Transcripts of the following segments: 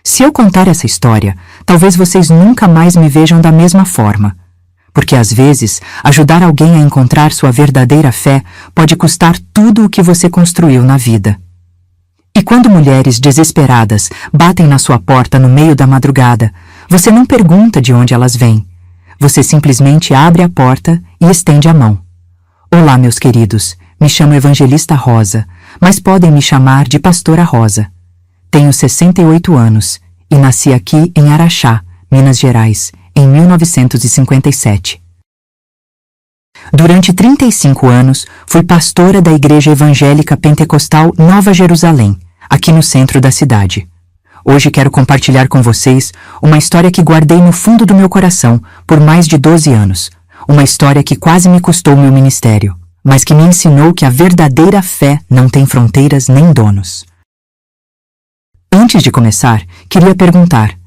Se eu contar essa história, talvez vocês nunca mais me vejam da mesma forma. Porque às vezes, ajudar alguém a encontrar sua verdadeira fé pode custar tudo o que você construiu na vida. E quando mulheres desesperadas batem na sua porta no meio da madrugada, você não pergunta de onde elas vêm. Você simplesmente abre a porta e estende a mão. Olá, meus queridos, me chamo Evangelista Rosa, mas podem me chamar de Pastora Rosa. Tenho 68 anos e nasci aqui em Araxá, Minas Gerais, em 1957. Durante 35 anos, fui pastora da Igreja Evangélica Pentecostal Nova Jerusalém, aqui no centro da cidade. Hoje quero compartilhar com vocês uma história que guardei no fundo do meu coração por mais de 12 anos. Uma história que quase me custou meu ministério, mas que me ensinou que a verdadeira fé não tem fronteiras nem donos. Antes de começar, queria perguntar: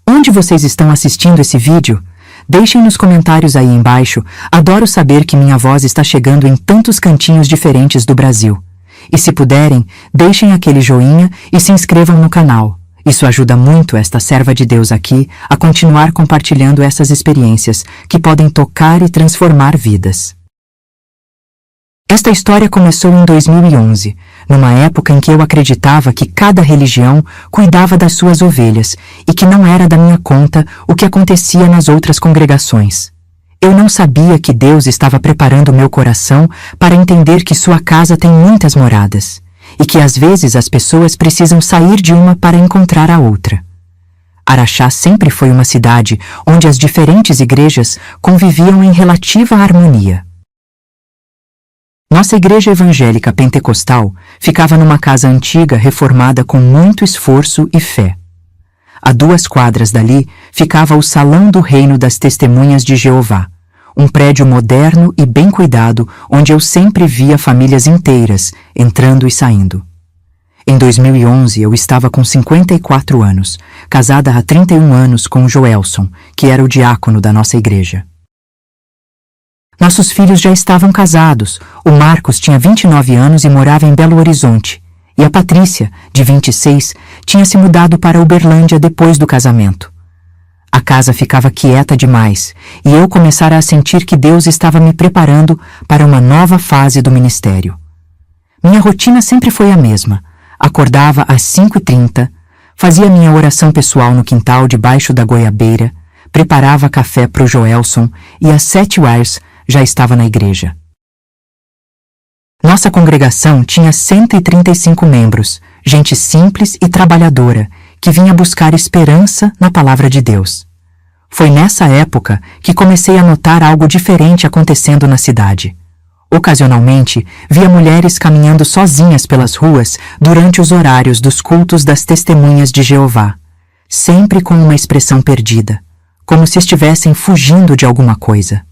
onde vocês estão assistindo esse vídeo? Deixem nos comentários aí embaixo. Adoro saber que minha voz está chegando em tantos cantinhos diferentes do Brasil. E se puderem, deixem aquele joinha e se inscrevam no canal. Isso ajuda muito esta serva de Deus aqui a continuar compartilhando essas experiências que podem tocar e transformar vidas. Esta história começou em 2011, numa época em que eu acreditava que cada religião cuidava das suas ovelhas e que não era da minha conta o que acontecia nas outras congregações. Eu não sabia que Deus estava preparando meu coração para entender que sua casa tem muitas moradas e que às vezes as pessoas precisam sair de uma para encontrar a outra. Araxá sempre foi uma cidade onde as diferentes igrejas conviviam em relativa harmonia. Nossa igreja evangélica pentecostal ficava numa casa antiga reformada com muito esforço e fé. A 2 quadras dali ficava o Salão do Reino das Testemunhas de Jeová, um prédio moderno e bem cuidado onde eu sempre via famílias inteiras entrando e saindo. Em 2011 eu estava com 54 anos, casada há 31 anos com o Joelson, que era o diácono da nossa igreja. Nossos filhos já estavam casados. O Marcos tinha 29 anos e morava em Belo Horizonte, e a Patrícia, de 26, tinha se mudado para Uberlândia depois do casamento. A casa ficava quieta demais, e eu começara a sentir que Deus estava me preparando para uma nova fase do ministério. Minha rotina sempre foi a mesma. Acordava às 5h30, fazia minha oração pessoal no quintal debaixo da goiabeira, preparava café para o Joelson e às 7h já estava na igreja. Nossa congregação tinha 135 membros, gente simples e trabalhadora, que vinha buscar esperança na palavra de Deus. Foi nessa época que comecei a notar algo diferente acontecendo na cidade. Ocasionalmente, via mulheres caminhando sozinhas pelas ruas durante os horários dos cultos das Testemunhas de Jeová, sempre com uma expressão perdida, como se estivessem fugindo de alguma coisa.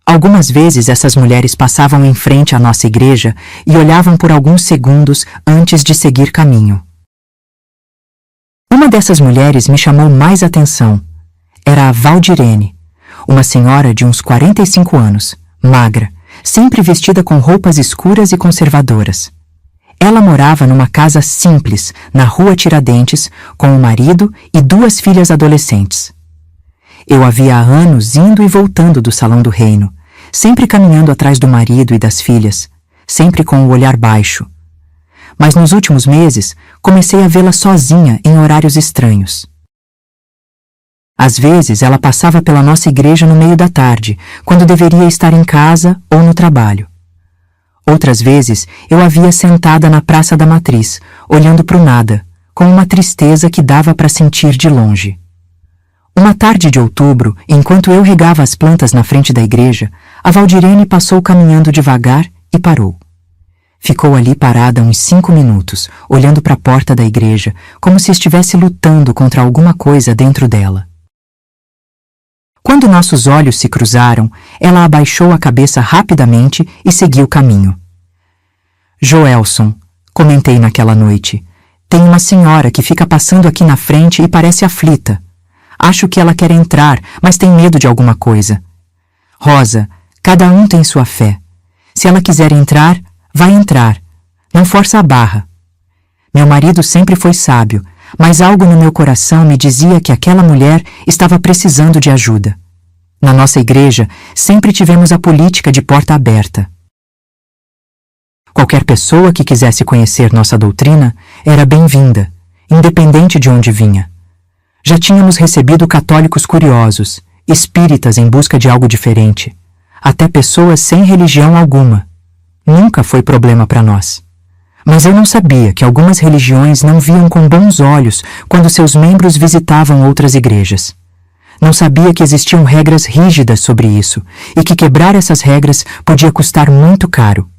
Algumas vezes essas mulheres passavam em frente à nossa igreja e olhavam por alguns segundos antes de seguir caminho. Uma dessas mulheres me chamou mais atenção. Era a Valdirene, uma senhora de uns 45 anos, magra, sempre vestida com roupas escuras e conservadoras. Ela morava numa casa simples, na rua Tiradentes, com o marido e 2 filhas adolescentes. Eu havia há anos indo e voltando do Salão do Reino, sempre caminhando atrás do marido e das filhas, sempre com o olhar baixo. Mas nos últimos meses, comecei a vê-la sozinha em horários estranhos. Às vezes, ela passava pela nossa igreja no meio da tarde, quando deveria estar em casa ou no trabalho. Outras vezes, eu a via sentada na Praça da Matriz, olhando para o nada, com uma tristeza que dava para sentir de longe. Uma tarde de outubro, enquanto eu regava as plantas na frente da igreja, a Valdirene passou caminhando devagar e parou. Ficou ali parada uns 5 minutos, olhando para a porta da igreja, como se estivesse lutando contra alguma coisa dentro dela. Quando nossos olhos se cruzaram, ela abaixou a cabeça rapidamente e seguiu o caminho. Joelson, comentei naquela noite, tem uma senhora que fica passando aqui na frente e parece aflita. Acho que ela quer entrar, mas tem medo de alguma coisa. Rosa, cada um tem sua fé. Se ela quiser entrar, vai entrar. Não força a barra. Meu marido sempre foi sábio. mas algo no meu coração me dizia que aquela mulher estava precisando de ajuda. Na nossa igreja, sempre tivemos a política de porta aberta. Qualquer pessoa que quisesse conhecer nossa doutrina era bem-vinda, independente de onde vinha. Já tínhamos recebido católicos curiosos, espíritas em busca de algo diferente, até pessoas sem religião alguma. Nunca foi problema para nós. Mas eu não sabia que algumas religiões não viam com bons olhos quando seus membros visitavam outras igrejas. Não sabia que existiam regras rígidas sobre isso e que quebrar essas regras podia custar muito caro.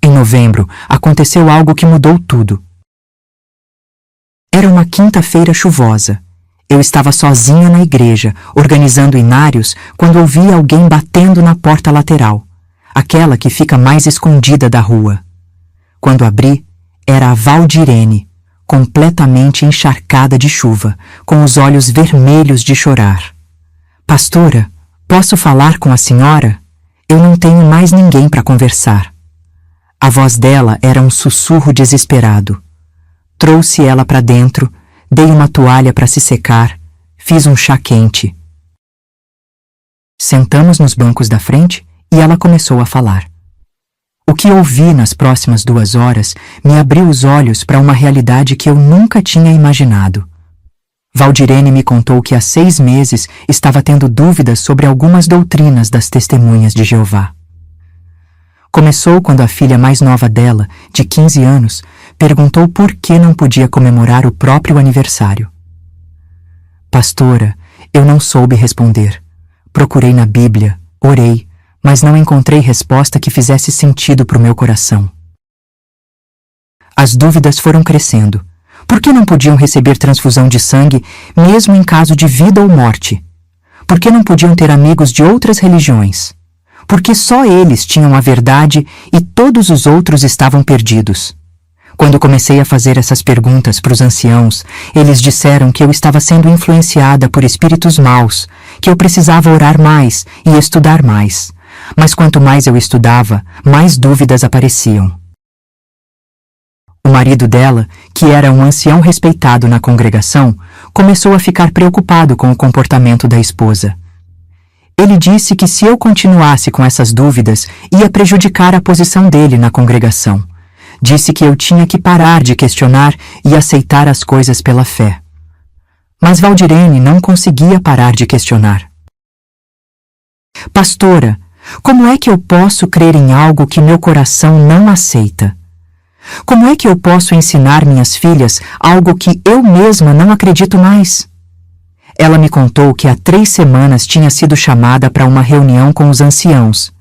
Em novembro, aconteceu algo que mudou tudo. Era uma quinta-feira chuvosa. Eu estava sozinha na igreja, organizando inários, quando ouvi alguém batendo na porta lateral, aquela que fica mais escondida da rua. Quando abri, era a Valdirene, completamente encharcada de chuva, com os olhos vermelhos de chorar. Pastora, posso falar com a senhora? Eu não tenho mais ninguém para conversar. A voz dela era um sussurro desesperado. Trouxe ela para dentro, dei uma toalha para se secar, fiz um chá quente. Sentamos nos bancos da frente e ela começou a falar. O que ouvi nas próximas 2 horas me abriu os olhos para uma realidade que eu nunca tinha imaginado. Valdirene me contou que há 6 meses estava tendo dúvidas sobre algumas doutrinas das Testemunhas de Jeová. Começou quando a filha mais nova dela, de 15 anos, perguntou por que não podia comemorar o próprio aniversário. Pastora, eu não soube responder. Procurei na Bíblia, orei, mas não encontrei resposta que fizesse sentido para o meu coração. As dúvidas foram crescendo. Por que não podiam receber transfusão de sangue, mesmo em caso de vida ou morte? Por que não podiam ter amigos de outras religiões? Por que só eles tinham a verdade e todos os outros estavam perdidos? Quando comecei a fazer essas perguntas para os anciãos, eles disseram que eu estava sendo influenciada por espíritos maus, que eu precisava orar mais e estudar mais. Mas quanto mais eu estudava, mais dúvidas apareciam. O marido dela, que era um ancião respeitado na congregação, começou a ficar preocupado com o comportamento da esposa. Ele disse que se eu continuasse com essas dúvidas, ia prejudicar a posição dele na congregação. Disse que eu tinha que parar de questionar e aceitar as coisas pela fé. Mas Valdirene não conseguia parar de questionar. Pastora, como é que eu posso crer em algo que meu coração não aceita? Como é que eu posso ensinar minhas filhas algo que eu mesma não acredito mais? Ela me contou que há 3 semanas tinha sido chamada para uma reunião com os anciãos.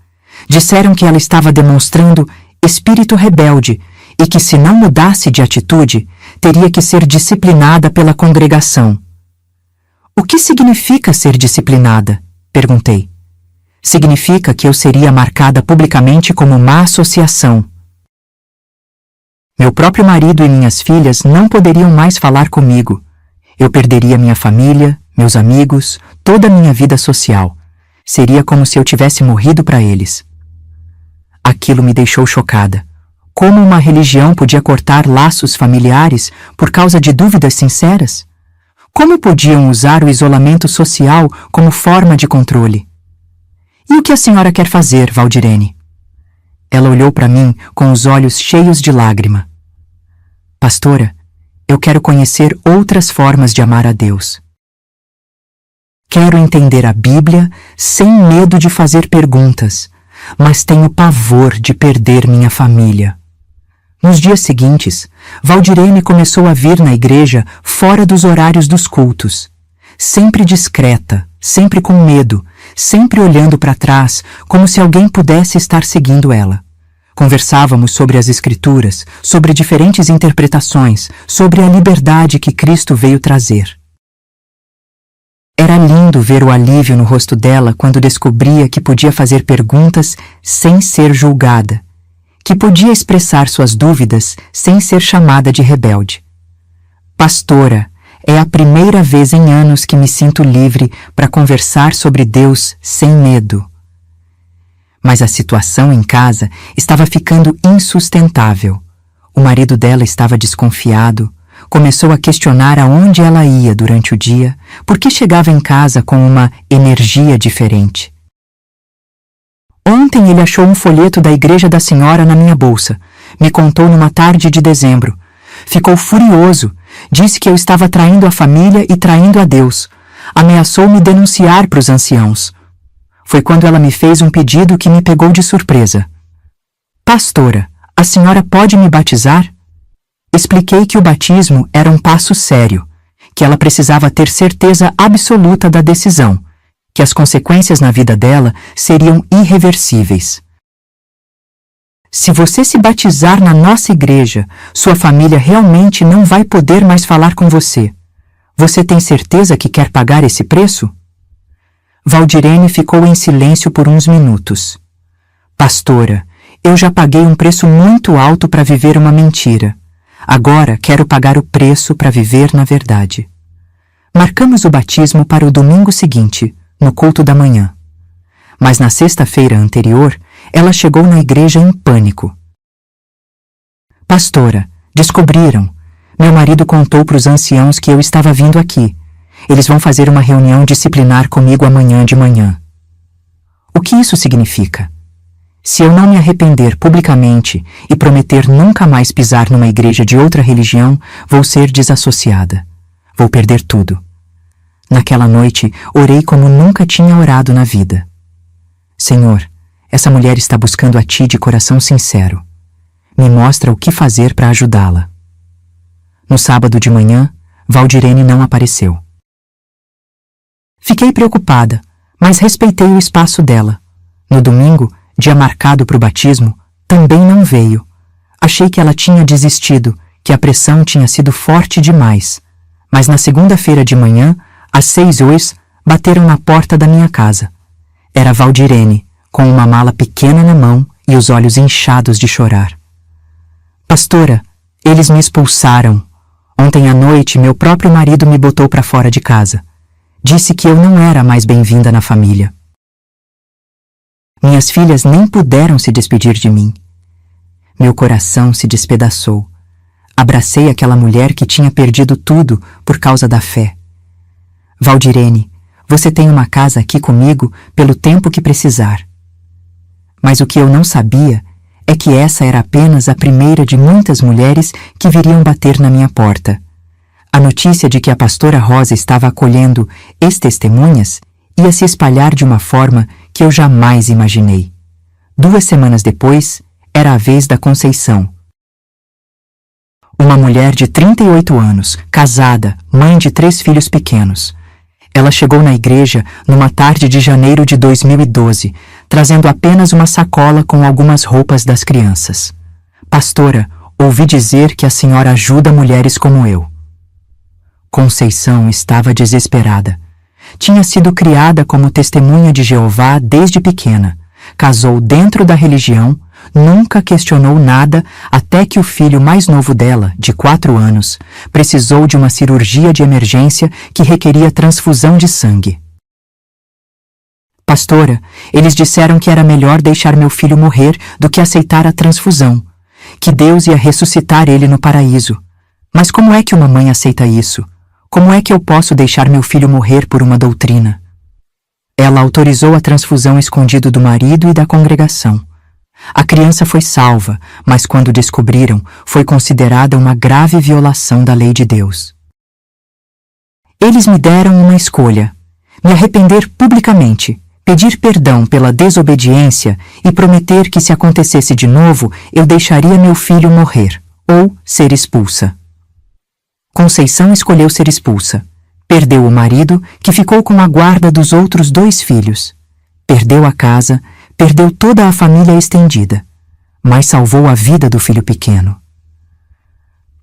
Disseram que ela estava demonstrando espírito rebelde e que, se não mudasse de atitude, teria que ser disciplinada pela congregação. O que significa ser disciplinada? Perguntei. Significa que eu seria marcada publicamente como má associação. Meu próprio marido e minhas filhas não poderiam mais falar comigo. Eu perderia minha família, meus amigos, toda a minha vida social. Seria como se eu tivesse morrido para eles. Aquilo me deixou chocada. Como uma religião podia cortar laços familiares por causa de dúvidas sinceras? Como podiam usar o isolamento social como forma de controle? E o que a senhora quer fazer, Valdirene? Ela olhou para mim com os olhos cheios de lágrima. Pastora, eu quero conhecer outras formas de amar a Deus. Quero entender a Bíblia sem medo de fazer perguntas, mas tenho pavor de perder minha família. Nos dias seguintes, Valdirene começou a vir na igreja fora dos horários dos cultos. Sempre discreta, sempre com medo, sempre olhando para trás, como se alguém pudesse estar seguindo ela. Conversávamos sobre as Escrituras, sobre diferentes interpretações, sobre a liberdade que Cristo veio trazer. Era lindo ver o alívio no rosto dela quando descobria que podia fazer perguntas sem ser julgada, que podia expressar suas dúvidas sem ser chamada de rebelde. Pastora, é a primeira vez em anos que me sinto livre para conversar sobre Deus sem medo. Mas a situação em casa estava ficando insustentável. O marido dela estava desconfiado, Começou a questionar aonde ela ia durante o dia, porque chegava em casa com uma energia diferente. Ontem ele achou um folheto da Igreja da Senhora na minha bolsa. Me contou numa tarde de dezembro. Ficou furioso. Disse que eu estava traindo a família e traindo a Deus. Ameaçou me denunciar para os anciãos. Foi quando ela me fez um pedido que me pegou de surpresa. Pastora, a senhora pode me batizar? Expliquei que o batismo era um passo sério, que ela precisava ter certeza absoluta da decisão, que as consequências na vida dela seriam irreversíveis. Se você se batizar na nossa igreja, sua família realmente não vai poder mais falar com você. Você tem certeza que quer pagar esse preço? Valdirene ficou em silêncio por uns minutos. Pastora, eu já paguei um preço muito alto para viver uma mentira. Agora quero pagar o preço para viver na verdade. Marcamos o batismo para o domingo seguinte, no culto da manhã. Mas na sexta-feira anterior, ela chegou na igreja em pânico. Pastora, descobriram. Meu marido contou para os anciãos que eu estava vindo aqui. Eles vão fazer uma reunião disciplinar comigo amanhã de manhã. O que isso significa? Se eu não me arrepender publicamente e prometer nunca mais pisar numa igreja de outra religião, vou ser desassociada. Vou perder tudo. Naquela noite, orei como nunca tinha orado na vida. Senhor, essa mulher está buscando a Ti de coração sincero. Me mostra o que fazer para ajudá-la. No sábado de manhã, Valdirene não apareceu. Fiquei preocupada, mas respeitei o espaço dela. No domingo, dia marcado para o batismo, também não veio. Achei que ela tinha desistido, que a pressão tinha sido forte demais. Mas na segunda-feira de manhã, às 6h, bateram na porta da minha casa. Era Valdirene, com uma mala pequena na mão e os olhos inchados de chorar. Pastora, eles me expulsaram. Ontem à noite, meu próprio marido me botou para fora de casa. Disse que eu não era mais bem-vinda na família. Minhas filhas nem puderam se despedir de mim. Meu coração se despedaçou. Abracei aquela mulher que tinha perdido tudo por causa da fé. Valdirene, você tem uma casa aqui comigo pelo tempo que precisar. Mas o que eu não sabia é que essa era apenas a primeira de muitas mulheres que viriam bater na minha porta. A notícia de que a pastora Rosa estava acolhendo ex-testemunhas ia se espalhar de uma forma que eu jamais imaginei. 2 semanas depois, era a vez da Conceição. Uma mulher de 38 anos, casada, mãe de 3 filhos pequenos. Ela chegou na igreja numa tarde de janeiro de 2012, trazendo apenas uma sacola com algumas roupas das crianças. Pastora, ouvi dizer que a senhora ajuda mulheres como eu. Conceição estava desesperada. Tinha sido criada como testemunha de Jeová desde pequena. Casou dentro da religião, nunca questionou nada até que o filho mais novo dela, de 4 anos, precisou de uma cirurgia de emergência que requeria transfusão de sangue. Pastora, eles disseram que era melhor deixar meu filho morrer do que aceitar a transfusão, que Deus ia ressuscitar ele no paraíso. Mas como é que uma mãe aceita isso? Como é que eu posso deixar meu filho morrer por uma doutrina? Ela autorizou a transfusão escondido do marido e da congregação. A criança foi salva, mas quando descobriram, foi considerada uma grave violação da lei de Deus. Eles me deram uma escolha: me arrepender publicamente, pedir perdão pela desobediência e prometer que se acontecesse de novo, eu deixaria meu filho morrer, ou ser expulsa. Conceição escolheu ser expulsa. Perdeu o marido, que ficou com a guarda dos outros 2 filhos. Perdeu a casa, perdeu toda a família estendida, mas salvou a vida do filho pequeno.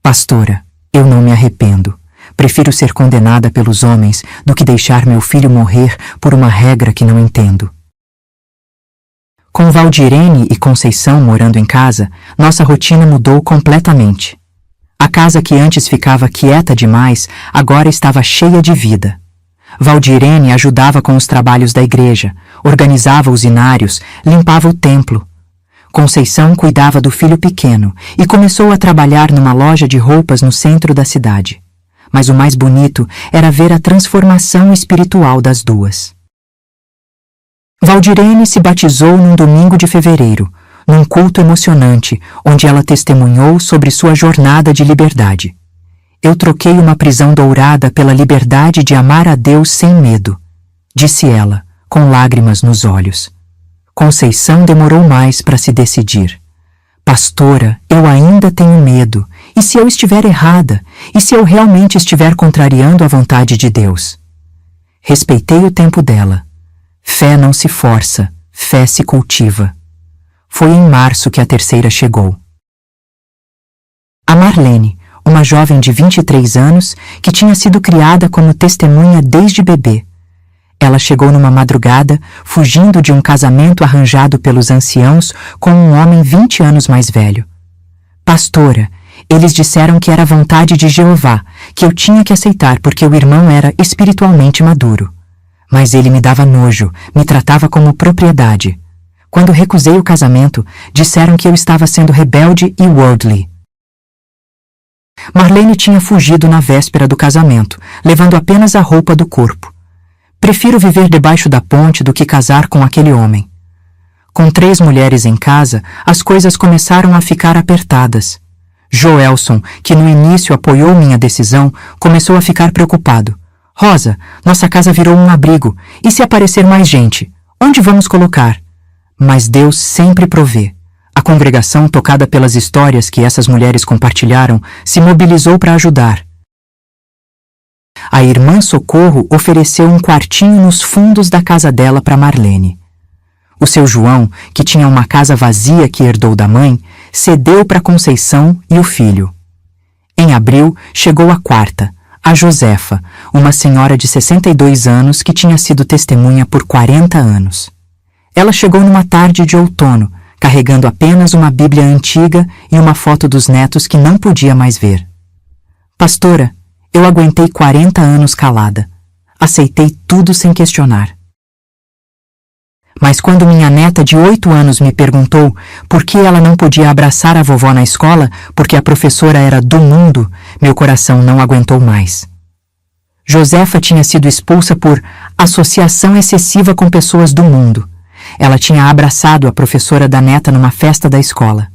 Pastora, eu não me arrependo. Prefiro ser condenada pelos homens do que deixar meu filho morrer por uma regra que não entendo. Com Valdirene e Conceição morando em casa, nossa rotina mudou completamente. A casa que antes ficava quieta demais, agora estava cheia de vida. Valdirene ajudava com os trabalhos da igreja, organizava os inários, limpava o templo. Conceição cuidava do filho pequeno e começou a trabalhar numa loja de roupas no centro da cidade. Mas o mais bonito era ver a transformação espiritual das duas. Valdirene se batizou num domingo de fevereiro, num culto emocionante, onde ela testemunhou sobre sua jornada de liberdade. Eu troquei uma prisão dourada pela liberdade de amar a Deus sem medo, disse ela, com lágrimas nos olhos. Conceição demorou mais para se decidir. Pastora, eu ainda tenho medo. E se eu estiver errada? E se eu realmente estiver contrariando a vontade de Deus? Respeitei o tempo dela. Fé não se força, fé se cultiva. Foi em março que a terceira chegou. A Marlene, uma jovem de 23 anos que tinha sido criada como testemunha desde bebê. Ela chegou numa madrugada, fugindo de um casamento arranjado pelos anciãos com um homem 20 anos mais velho. Pastora, eles disseram que era vontade de Jeová, que eu tinha que aceitar porque o irmão era espiritualmente maduro. Mas ele me dava nojo, me tratava como propriedade. Quando recusei o casamento, disseram que eu estava sendo rebelde e worldly. Marlene tinha fugido na véspera do casamento, levando apenas a roupa do corpo. Prefiro viver debaixo da ponte do que casar com aquele homem. Com 3 mulheres em casa, as coisas começaram a ficar apertadas. Joelson, que no início apoiou minha decisão, começou a ficar preocupado. Rosa, nossa casa virou um abrigo, e se aparecer mais gente? Onde vamos colocar? Mas Deus sempre provê. A congregação, tocada pelas histórias que essas mulheres compartilharam, se mobilizou para ajudar. A irmã Socorro ofereceu um quartinho nos fundos da casa dela para Marlene. O seu João, que tinha uma casa vazia que herdou da mãe, cedeu para Conceição e o filho. Em abril, chegou a quarta, a Josefa, uma senhora de 62 anos que tinha sido testemunha por 40 anos. Ela chegou numa tarde de outono, carregando apenas uma Bíblia antiga e uma foto dos netos que não podia mais ver. Pastora, eu aguentei 40 anos calada. Aceitei tudo sem questionar. Mas quando minha neta de 8 anos me perguntou por que ela não podia abraçar a vovó na escola porque a professora era do mundo, meu coração não aguentou mais. Josefa tinha sido expulsa por associação excessiva com pessoas do mundo. Ela tinha abraçado a professora da neta numa festa da escola.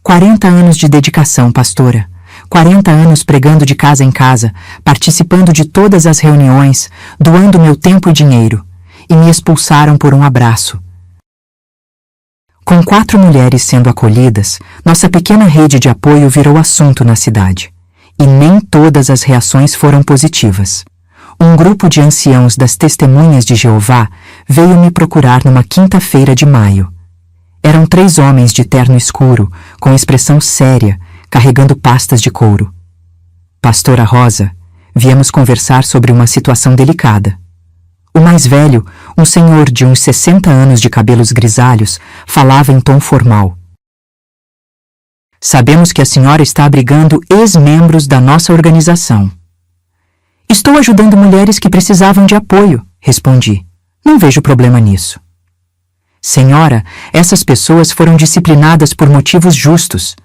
40 anos de dedicação, pastora. 40 anos pregando de casa em casa, participando de todas as reuniões, doando meu tempo e dinheiro. E me expulsaram por um abraço. Com 4 mulheres sendo acolhidas, nossa pequena rede de apoio virou assunto na cidade. E nem todas as reações foram positivas. Um grupo de anciãos das Testemunhas de Jeová veio me procurar numa quinta-feira de maio. Eram 3 homens de terno escuro, com expressão séria, carregando pastas de couro. Pastora Rosa, viemos conversar sobre uma situação delicada. O mais velho, um senhor de uns 60 anos de cabelos grisalhos, falava em tom formal. Sabemos que a senhora está abrigando ex-membros da nossa organização. Estou ajudando mulheres que precisavam de apoio, respondi. Não vejo problema nisso. Senhora, essas pessoas foram disciplinadas por motivos justos.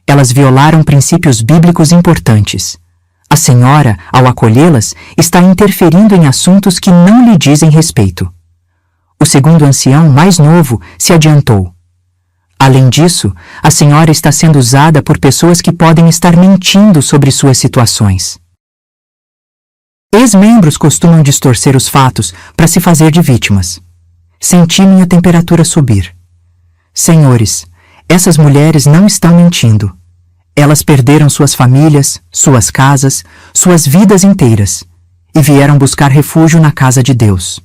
Elas violaram princípios bíblicos importantes. A senhora, ao acolhê-las, está interferindo em assuntos que não lhe dizem respeito. O segundo ancião, mais novo, se adiantou. Além disso, a senhora está sendo usada por pessoas que podem estar mentindo sobre suas situações. Ex-membros costumam distorcer os fatos para se fazer de vítimas. Senti minha temperatura subir. Senhores, essas mulheres não estão mentindo. Elas perderam suas famílias, suas casas, suas vidas inteiras e vieram buscar refúgio na casa de Deus.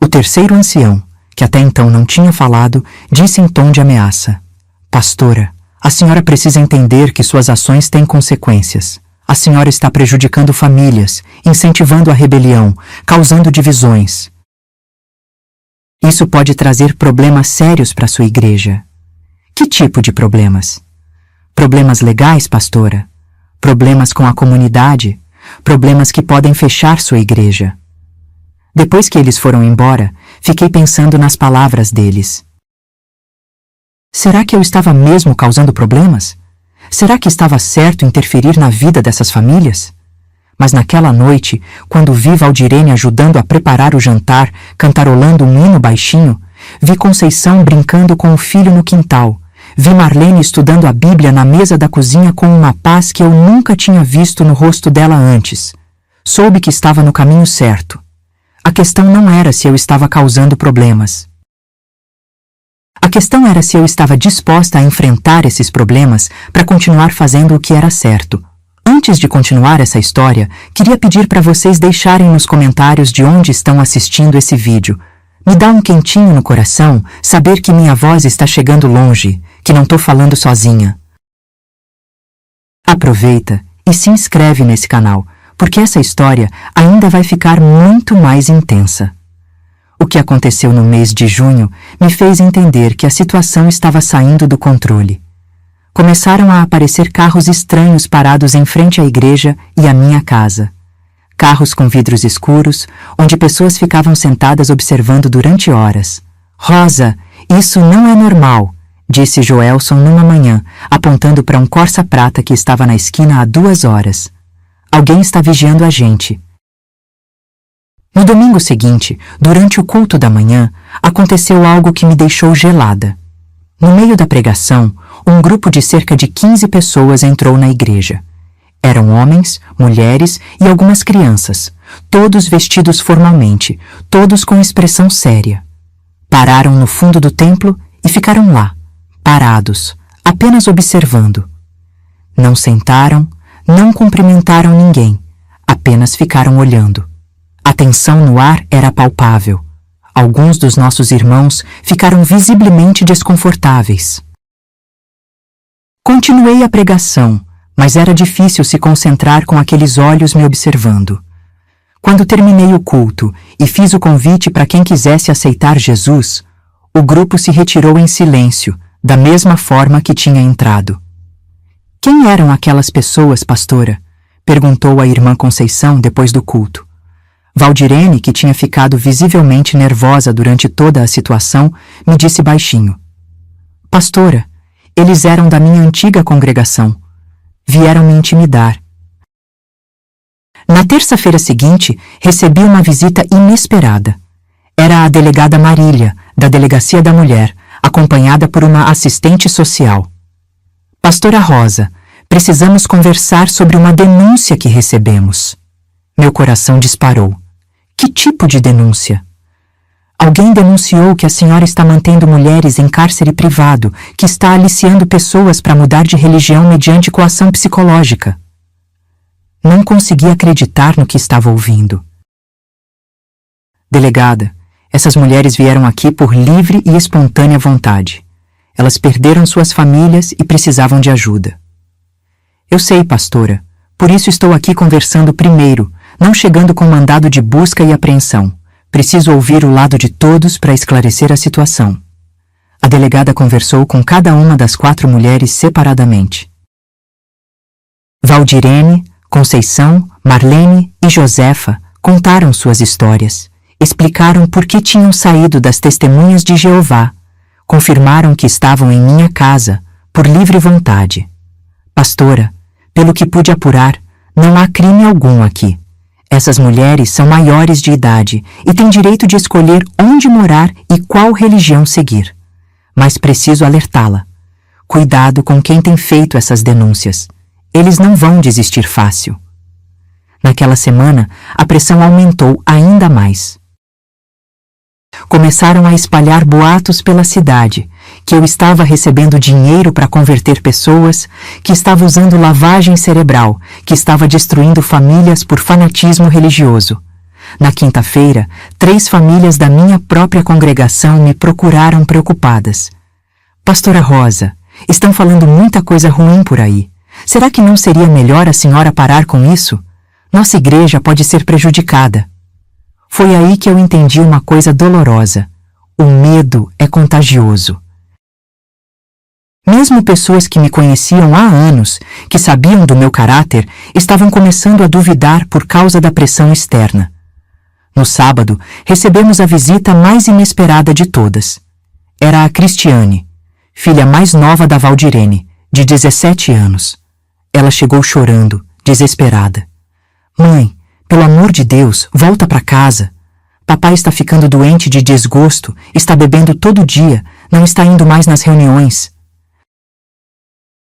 O terceiro ancião, que até então não tinha falado, disse em tom de ameaça: Pastora, a senhora precisa entender que suas ações têm consequências. A senhora está prejudicando famílias, incentivando a rebelião, causando divisões. Isso pode trazer problemas sérios para sua igreja. Que tipo de problemas? Problemas legais, pastora? Problemas com a comunidade? Problemas que podem fechar sua igreja? Depois que eles foram embora, fiquei pensando nas palavras deles. Será que eu estava mesmo causando problemas? Será que estava certo interferir na vida dessas famílias? Mas naquela noite, quando vi Valdirene ajudando a preparar o jantar, cantarolando um hino baixinho, vi Conceição brincando com o filho no quintal, vi Marlene estudando a Bíblia na mesa da cozinha com uma paz que eu nunca tinha visto no rosto dela antes. Soube que estava no caminho certo. A questão não era se eu estava causando problemas. A questão era se eu estava disposta a enfrentar esses problemas para continuar fazendo o que era certo. Antes de continuar essa história, queria pedir para vocês deixarem nos comentários de onde estão assistindo esse vídeo. Me dá um quentinho no coração saber que minha voz está chegando longe, que não estou falando sozinha. Aproveita e se inscreve nesse canal, porque essa história ainda vai ficar muito mais intensa. O que aconteceu no mês de junho me fez entender que a situação estava saindo do controle. Começaram a aparecer carros estranhos parados em frente à igreja e à minha casa. Carros com vidros escuros, onde pessoas ficavam sentadas observando durante horas. Rosa, isso não é normal, disse Joelson numa manhã, apontando para um Corsa prata que estava na esquina há 2 horas. Alguém está vigiando a gente. No domingo seguinte, durante o culto da manhã, aconteceu algo que me deixou gelada. No meio da pregação, um grupo de cerca de 15 pessoas entrou na igreja. Eram homens, mulheres e algumas crianças, todos vestidos formalmente, todos com expressão séria. Pararam no fundo do templo e ficaram lá, parados, apenas observando. Não sentaram, não cumprimentaram ninguém, apenas ficaram olhando. A tensão no ar era palpável. Alguns dos nossos irmãos ficaram visivelmente desconfortáveis. Continuei a pregação, mas era difícil se concentrar com aqueles olhos me observando. Quando terminei o culto e fiz o convite para quem quisesse aceitar Jesus, o grupo se retirou em silêncio, da mesma forma que tinha entrado. Quem eram aquelas pessoas, pastora? Perguntou a irmã Conceição depois do culto. Valdirene, que tinha ficado visivelmente nervosa durante toda a situação, me disse baixinho: Pastora, eles eram da minha antiga congregação. Vieram me intimidar. Na terça-feira seguinte, recebi uma visita inesperada. Era a delegada Marília, da Delegacia da Mulher, acompanhada por uma assistente social. Pastora Rosa, precisamos conversar sobre uma denúncia que recebemos. Meu coração disparou. Que tipo de denúncia? Alguém denunciou que a senhora está mantendo mulheres em cárcere privado, que está aliciando pessoas para mudar de religião mediante coação psicológica. Não consegui acreditar no que estava ouvindo. Delegada, essas mulheres vieram aqui por livre e espontânea vontade. Elas perderam suas famílias e precisavam de ajuda. Eu sei, pastora, por isso estou aqui conversando primeiro, não chegando com mandado de busca e apreensão. Preciso ouvir o lado de todos para esclarecer a situação. A delegada conversou com cada uma das 4 mulheres separadamente. Valdirene, Conceição, Marlene e Josefa contaram suas histórias, explicaram por que tinham saído das testemunhas de Jeová, confirmaram que estavam em minha casa, por livre vontade. Pastora, pelo que pude apurar, não há crime algum aqui. Essas mulheres são maiores de idade e têm direito de escolher onde morar e qual religião seguir. Mas preciso alertá-la. Cuidado com quem tem feito essas denúncias. Eles não vão desistir fácil. Naquela semana, a pressão aumentou ainda mais. Começaram a espalhar boatos pela cidade, que eu estava recebendo dinheiro para converter pessoas, que estava usando lavagem cerebral, que estava destruindo famílias por fanatismo religioso. Na quinta-feira, 3 famílias da minha própria congregação me procuraram preocupadas. Pastora Rosa, estão falando muita coisa ruim por aí. Será que não seria melhor a senhora parar com isso? Nossa igreja pode ser prejudicada. Foi aí que eu entendi uma coisa dolorosa. O medo é contagioso. Mesmo pessoas que me conheciam há anos, que sabiam do meu caráter, estavam começando a duvidar por causa da pressão externa. No sábado, recebemos a visita mais inesperada de todas. Era a Cristiane, filha mais nova da Valdirene, de 17 anos. Ela chegou chorando, desesperada. Mãe, pelo amor de Deus, volta para casa. Papai está ficando doente de desgosto, está bebendo todo dia, não está indo mais nas reuniões.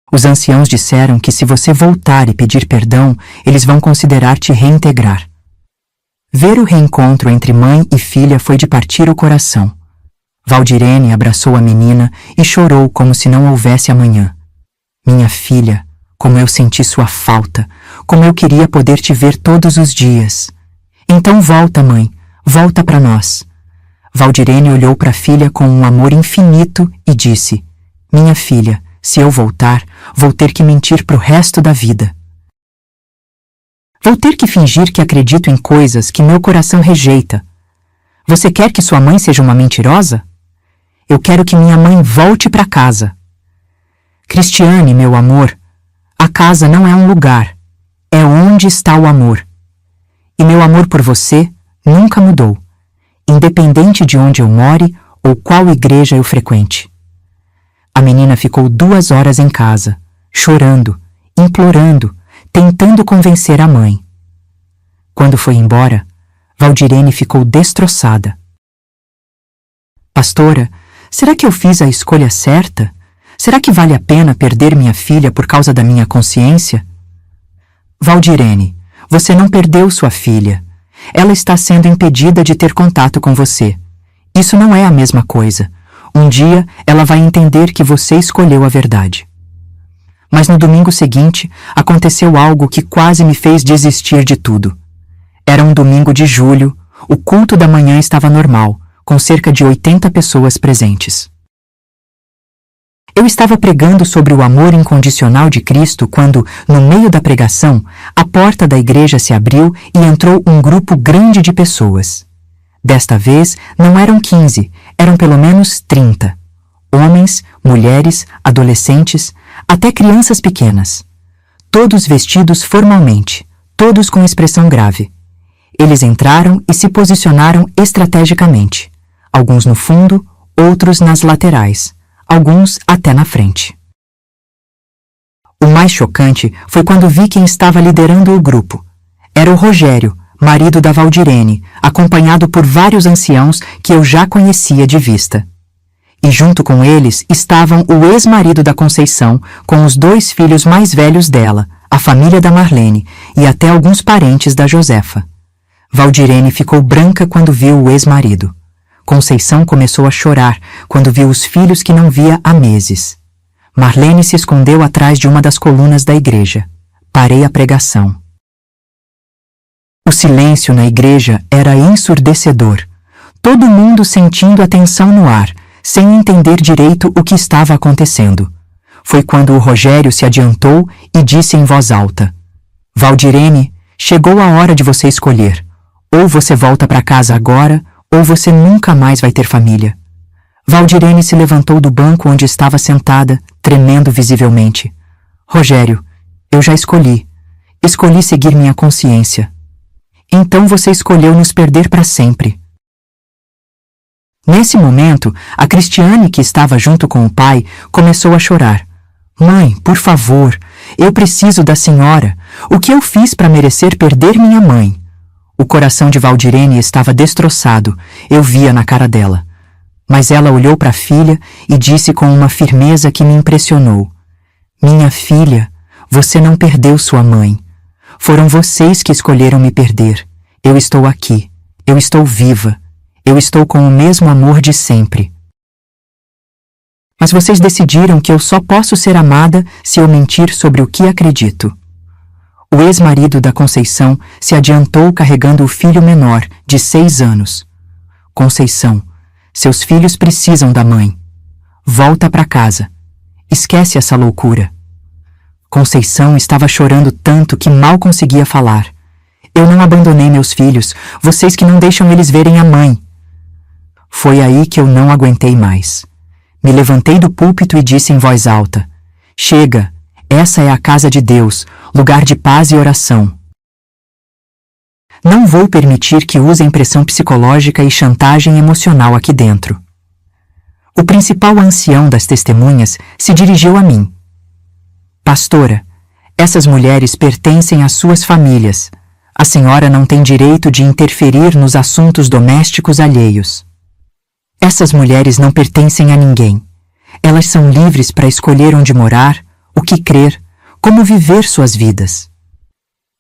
Os anciãos disseram que se você voltar e pedir perdão, eles vão considerar te reintegrar. Ver o reencontro entre mãe e filha foi de partir o coração. Valdirene abraçou a menina e chorou como se não houvesse amanhã. Minha filha, como eu senti sua falta, como eu queria poder te ver todos os dias. Então volta, mãe, volta para nós. Valdirene olhou para a filha com um amor infinito e disse: minha filha, se eu voltar, vou ter que mentir pro resto da vida. Vou ter que fingir que acredito em coisas que meu coração rejeita. Você quer que sua mãe seja uma mentirosa? Eu quero que minha mãe volte para casa. Cristiane, meu amor, a casa não é um lugar, é onde está o amor. E meu amor por você nunca mudou, independente de onde eu more ou qual igreja eu frequente. A menina ficou 2 horas em casa, chorando, implorando, tentando convencer a mãe. Quando foi embora, Valdirene ficou destroçada. Pastora, será que eu fiz a escolha certa? Será que vale a pena perder minha filha por causa da minha consciência? Valdirene, você não perdeu sua filha. Ela está sendo impedida de ter contato com você. Isso não é a mesma coisa. Um dia ela vai entender que você escolheu a verdade. Mas no domingo seguinte, aconteceu algo que quase me fez desistir de tudo. Era um domingo de julho, o culto da manhã estava normal, com cerca de 80 pessoas presentes. Eu estava pregando sobre o amor incondicional de Cristo quando, no meio da pregação, a porta da igreja se abriu e entrou um grupo grande de pessoas. Desta vez, não eram 15, eram pelo menos 30. Homens, mulheres, adolescentes, até crianças pequenas. Todos vestidos formalmente, todos com expressão grave. Eles entraram e se posicionaram estrategicamente. Alguns no fundo, outros nas laterais, alguns até na frente. O mais chocante foi quando vi quem estava liderando o grupo. Era o Rogério, marido da Valdirene, acompanhado por vários anciãos que eu já conhecia de vista. E junto com eles estavam o ex-marido da Conceição, com os 2 filhos mais velhos dela, a família da Marlene e até alguns parentes da Josefa. Valdirene ficou branca quando viu o ex-marido. Conceição começou a chorar quando viu os filhos que não via há meses. Marlene se escondeu atrás de uma das colunas da igreja. Parei a pregação. O silêncio na igreja era ensurdecedor. Todo mundo sentindo a tensão no ar, sem entender direito o que estava acontecendo. Foi quando o Rogério se adiantou e disse em voz alta: Valdirene, chegou a hora de você escolher. Ou você volta para casa agora, ou você nunca mais vai ter família. Valdirene se levantou do banco onde estava sentada, tremendo visivelmente. Rogério, eu já escolhi. Escolhi seguir minha consciência. Então você escolheu nos perder para sempre. Nesse momento, a Cristiane, que estava junto com o pai, começou a chorar. Mãe, por favor, eu preciso da senhora. O que eu fiz para merecer perder minha mãe? O coração de Valdirene estava destroçado, eu via na cara dela. Mas ela olhou para a filha e disse com uma firmeza que me impressionou: Minha filha, você não perdeu sua mãe. Foram vocês que escolheram me perder. Eu estou aqui. Eu estou viva. Eu estou com o mesmo amor de sempre. Mas vocês decidiram que eu só posso ser amada se eu mentir sobre o que acredito. O ex-marido da Conceição se adiantou carregando o filho menor, de 6 anos. Conceição, seus filhos precisam da mãe. Volta para casa. Esquece essa loucura. Conceição estava chorando tanto que mal conseguia falar. Eu não abandonei meus filhos, vocês que não deixam eles verem a mãe. Foi aí que eu não aguentei mais. Me levantei do púlpito e disse em voz alta: Chega, essa é a casa de Deus, lugar de paz e oração. Não vou permitir que usem pressão psicológica e chantagem emocional aqui dentro. O principal ancião das testemunhas se dirigiu a mim. Pastora, essas mulheres pertencem às suas famílias. A senhora não tem direito de interferir nos assuntos domésticos alheios. Essas mulheres não pertencem a ninguém. Elas são livres para escolher onde morar, o que crer, como viver suas vidas.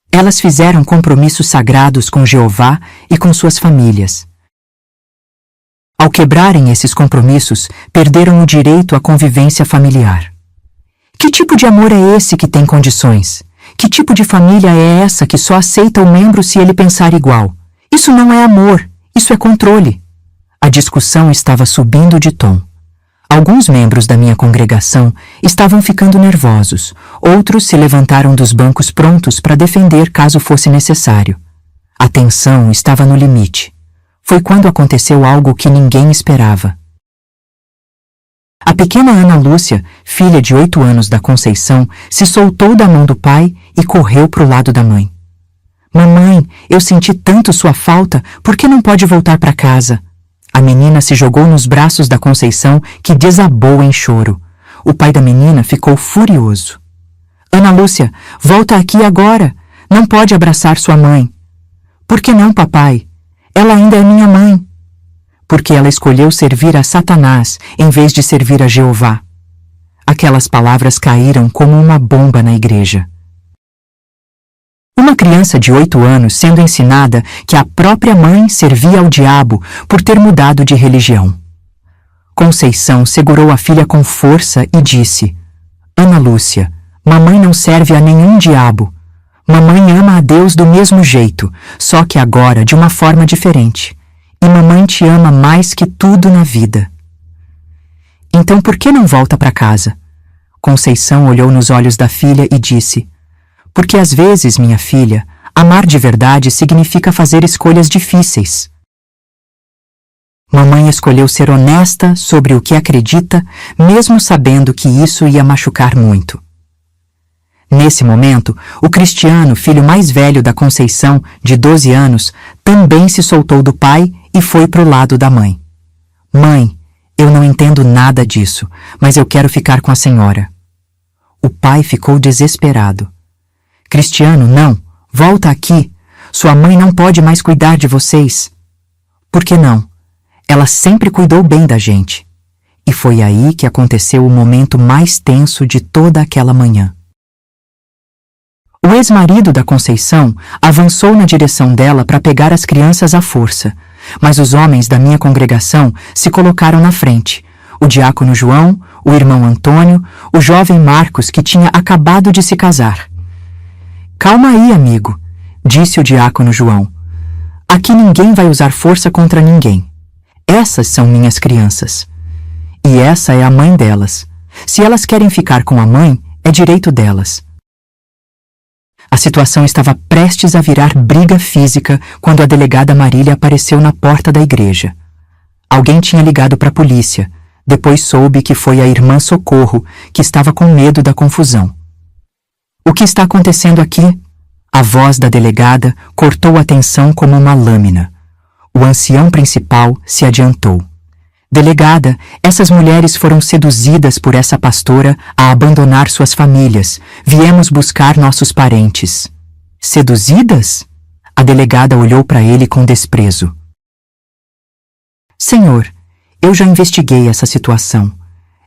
Elas fizeram compromissos sagrados com Jeová e com suas famílias. Ao quebrarem esses compromissos, perderam o direito à convivência familiar. Que tipo de amor é esse que tem condições? Que tipo de família é essa que só aceita o membro se ele pensar igual? Isso não é amor, isso é controle. A discussão estava subindo de tom. Alguns membros da minha congregação estavam ficando nervosos, outros se levantaram dos bancos prontos para defender caso fosse necessário. A tensão estava no limite. Foi quando aconteceu algo que ninguém esperava. A pequena Ana Lúcia, filha de 8 anos da Conceição, se soltou da mão do pai e correu para o lado da mãe. Mamãe, eu senti tanto sua falta, por que não pode voltar para casa? A menina se jogou nos braços da Conceição, que desabou em choro. O pai da menina ficou furioso. Ana Lúcia, volta aqui agora. Não pode abraçar sua mãe. Por que não, papai? Ela ainda é minha mãe. Porque ela escolheu servir a Satanás em vez de servir a Jeová. Aquelas palavras caíram como uma bomba na igreja. Uma criança de 8 anos sendo ensinada que a própria mãe servia ao diabo por ter mudado de religião. Conceição segurou a filha com força e disse: Ana Lúcia, mamãe não serve a nenhum diabo. Mamãe ama a Deus do mesmo jeito, só que agora de uma forma diferente. E mamãe te ama mais que tudo na vida. Então por que não volta para casa? Conceição olhou nos olhos da filha e disse: Porque às vezes, minha filha, amar de verdade significa fazer escolhas difíceis. Mamãe escolheu ser honesta sobre o que acredita, mesmo sabendo que isso ia machucar muito. Nesse momento, o Cristiano, filho mais velho da Conceição, de 12 anos, também se soltou do pai e foi para o lado da mãe. Mãe, eu não entendo nada disso, mas eu quero ficar com a senhora. O pai ficou desesperado. Cristiano, não, volta aqui. Sua mãe não pode mais cuidar de vocês. Por que não? Ela sempre cuidou bem da gente. E foi aí que aconteceu o momento mais tenso de toda aquela manhã. O ex-marido da Conceição avançou na direção dela para pegar as crianças à força, mas os homens da minha congregação se colocaram na frente. O diácono João, o irmão Antônio, o jovem Marcos, que tinha acabado de se casar. Calma aí, amigo, disse o diácono João. Aqui ninguém vai usar força contra ninguém. Essas são minhas crianças. E essa é a mãe delas. Se elas querem ficar com a mãe, é direito delas. A situação estava prestes a virar briga física quando a delegada Marília apareceu na porta da igreja. Alguém tinha ligado para a polícia. Depois soube que foi a irmã Socorro, que estava com medo da confusão. O que está acontecendo aqui? A voz da delegada cortou a tensão como uma lâmina. O ancião principal se adiantou. Delegada, essas mulheres foram seduzidas por essa pastora a abandonar suas famílias. Viemos buscar nossos parentes. Seduzidas? A delegada olhou para ele com desprezo. Senhor, eu já investiguei essa situação.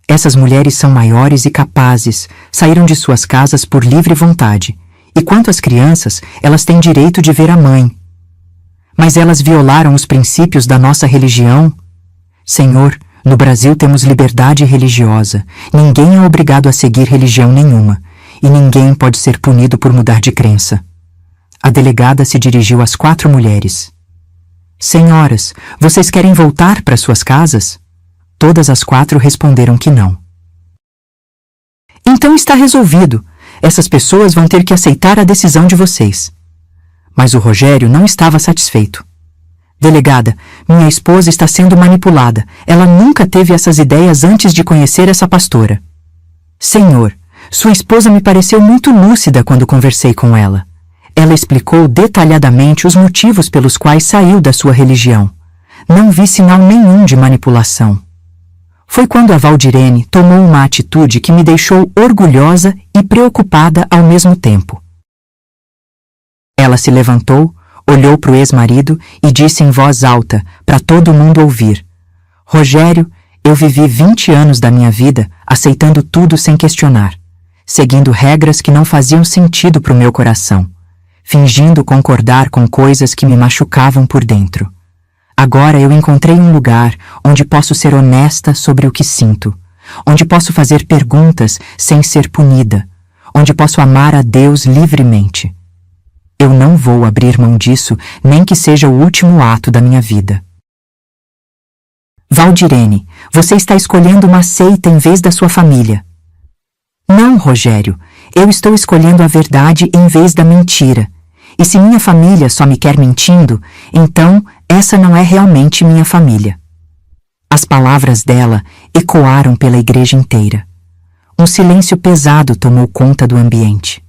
Essas mulheres são maiores e capazes, saíram de suas casas por livre vontade. E quanto às crianças, elas têm direito de ver a mãe. Mas elas violaram os princípios da nossa religião. Senhor, no Brasil temos liberdade religiosa. Ninguém é obrigado a seguir religião nenhuma. E ninguém pode ser punido por mudar de crença. A delegada se dirigiu às 4 mulheres. Senhoras, vocês querem voltar para suas casas? Todas as 4 responderam que não. Então está resolvido. Essas pessoas vão ter que aceitar a decisão de vocês. Mas o Rogério não estava satisfeito. Delegada, minha esposa está sendo manipulada. Ela nunca teve essas ideias antes de conhecer essa pastora. Senhor, sua esposa me pareceu muito lúcida quando conversei com ela. Ela explicou detalhadamente os motivos pelos quais saiu da sua religião. Não vi sinal nenhum de manipulação. Foi quando a Valdirene tomou uma atitude que me deixou orgulhosa e preocupada ao mesmo tempo. Ela se levantou, olhou para o ex-marido e disse em voz alta, para todo mundo ouvir: Rogério, eu vivi 20 anos da minha vida aceitando tudo sem questionar, seguindo regras que não faziam sentido para o meu coração, fingindo concordar com coisas que me machucavam por dentro. Agora eu encontrei um lugar onde posso ser honesta sobre o que sinto, onde posso fazer perguntas sem ser punida, onde posso amar a Deus livremente. Eu não vou abrir mão disso, nem que seja o último ato da minha vida. Valdirene, você está escolhendo uma seita em vez da sua família. Não, Rogério, eu estou escolhendo a verdade em vez da mentira. E se minha família só me quer mentindo, então essa não é realmente minha família. As palavras dela ecoaram pela igreja inteira. Um silêncio pesado tomou conta do ambiente.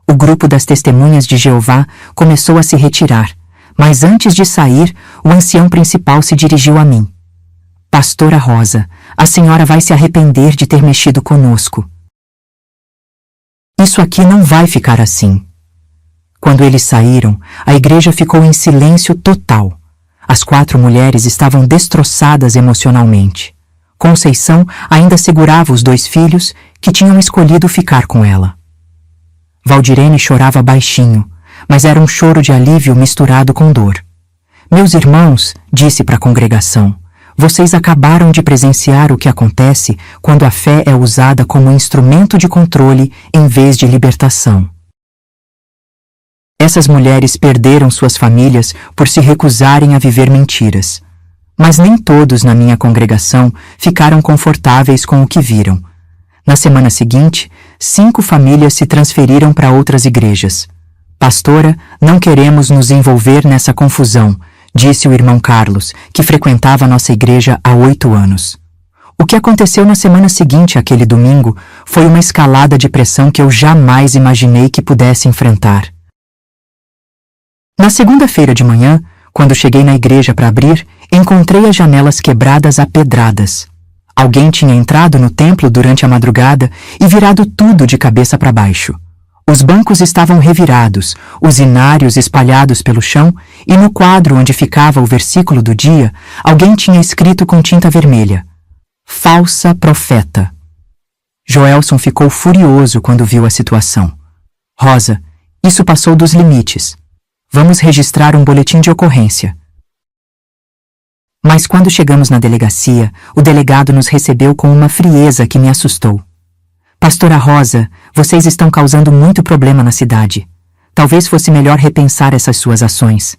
O grupo das testemunhas de Jeová começou a se retirar, mas antes de sair, o ancião principal se dirigiu a mim. Pastora Rosa, a senhora vai se arrepender de ter mexido conosco. Isso aqui não vai ficar assim. Quando eles saíram, a igreja ficou em silêncio total. As 4 mulheres estavam destroçadas emocionalmente. Conceição ainda segurava os 2 filhos que tinham escolhido ficar com ela. Valdirene chorava baixinho, mas era um choro de alívio misturado com dor. Meus irmãos, disse para a congregação, vocês acabaram de presenciar o que acontece quando a fé é usada como instrumento de controle em vez de libertação. Essas mulheres perderam suas famílias por se recusarem a viver mentiras. Mas nem todos na minha congregação ficaram confortáveis com o que viram. Na semana seguinte, 5 famílias se transferiram para outras igrejas. Pastora, não queremos nos envolver nessa confusão, disse o irmão Carlos, que frequentava nossa igreja há 8 anos. O que aconteceu na semana seguinte àquele domingo foi uma escalada de pressão que eu jamais imaginei que pudesse enfrentar. Na segunda-feira de manhã, quando cheguei na igreja para abrir, encontrei as janelas quebradas a pedradas. Alguém tinha entrado no templo durante a madrugada e virado tudo de cabeça para baixo. Os bancos estavam revirados, os inários espalhados pelo chão e no quadro onde ficava o versículo do dia, alguém tinha escrito com tinta vermelha: Falsa profeta. Joelson ficou furioso quando viu a situação. Rosa, isso passou dos limites. Vamos registrar um boletim de ocorrência. Mas quando chegamos na delegacia, o delegado nos recebeu com uma frieza que me assustou. Pastora Rosa, vocês estão causando muito problema na cidade. Talvez fosse melhor repensar essas suas ações.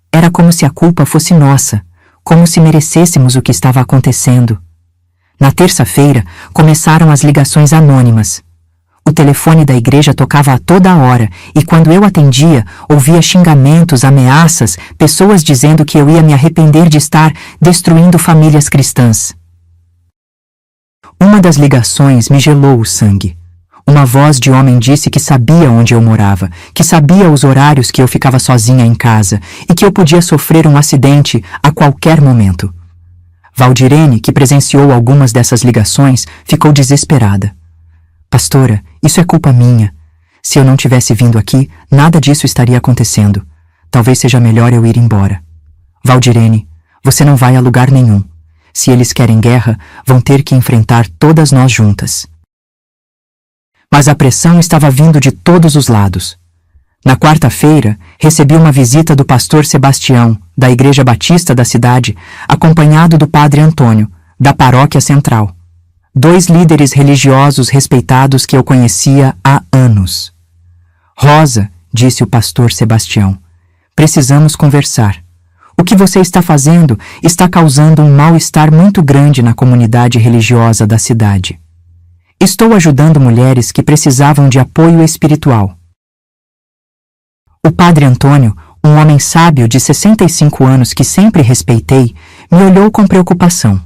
Era como se a culpa fosse nossa, como se merecêssemos o que estava acontecendo. Na terça-feira, começaram as ligações anônimas. O telefone da igreja tocava a toda hora e quando eu atendia, ouvia xingamentos, ameaças, pessoas dizendo que eu ia me arrepender de estar destruindo famílias cristãs. Uma das ligações me gelou o sangue. Uma voz de homem disse que sabia onde eu morava, que sabia os horários que eu ficava sozinha em casa e que eu podia sofrer um acidente a qualquer momento. Valdirene, que presenciou algumas dessas ligações, ficou desesperada. Pastora, isso é culpa minha. Se eu não tivesse vindo aqui, nada disso estaria acontecendo. Talvez seja melhor eu ir embora. Valdirene, você não vai a lugar nenhum. Se eles querem guerra, vão ter que enfrentar todas nós juntas. Mas a pressão estava vindo de todos os lados. Na quarta-feira, recebi uma visita do pastor Sebastião, da Igreja Batista da cidade, acompanhado do padre Antônio, da Paróquia Central. 2 líderes religiosos respeitados que eu conhecia há anos. Rosa, disse o pastor Sebastião, precisamos conversar. O que você está fazendo está causando um mal-estar muito grande na comunidade religiosa da cidade. Estou ajudando mulheres que precisavam de apoio espiritual. O padre Antônio, um homem sábio de 65 anos que sempre respeitei, me olhou com preocupação.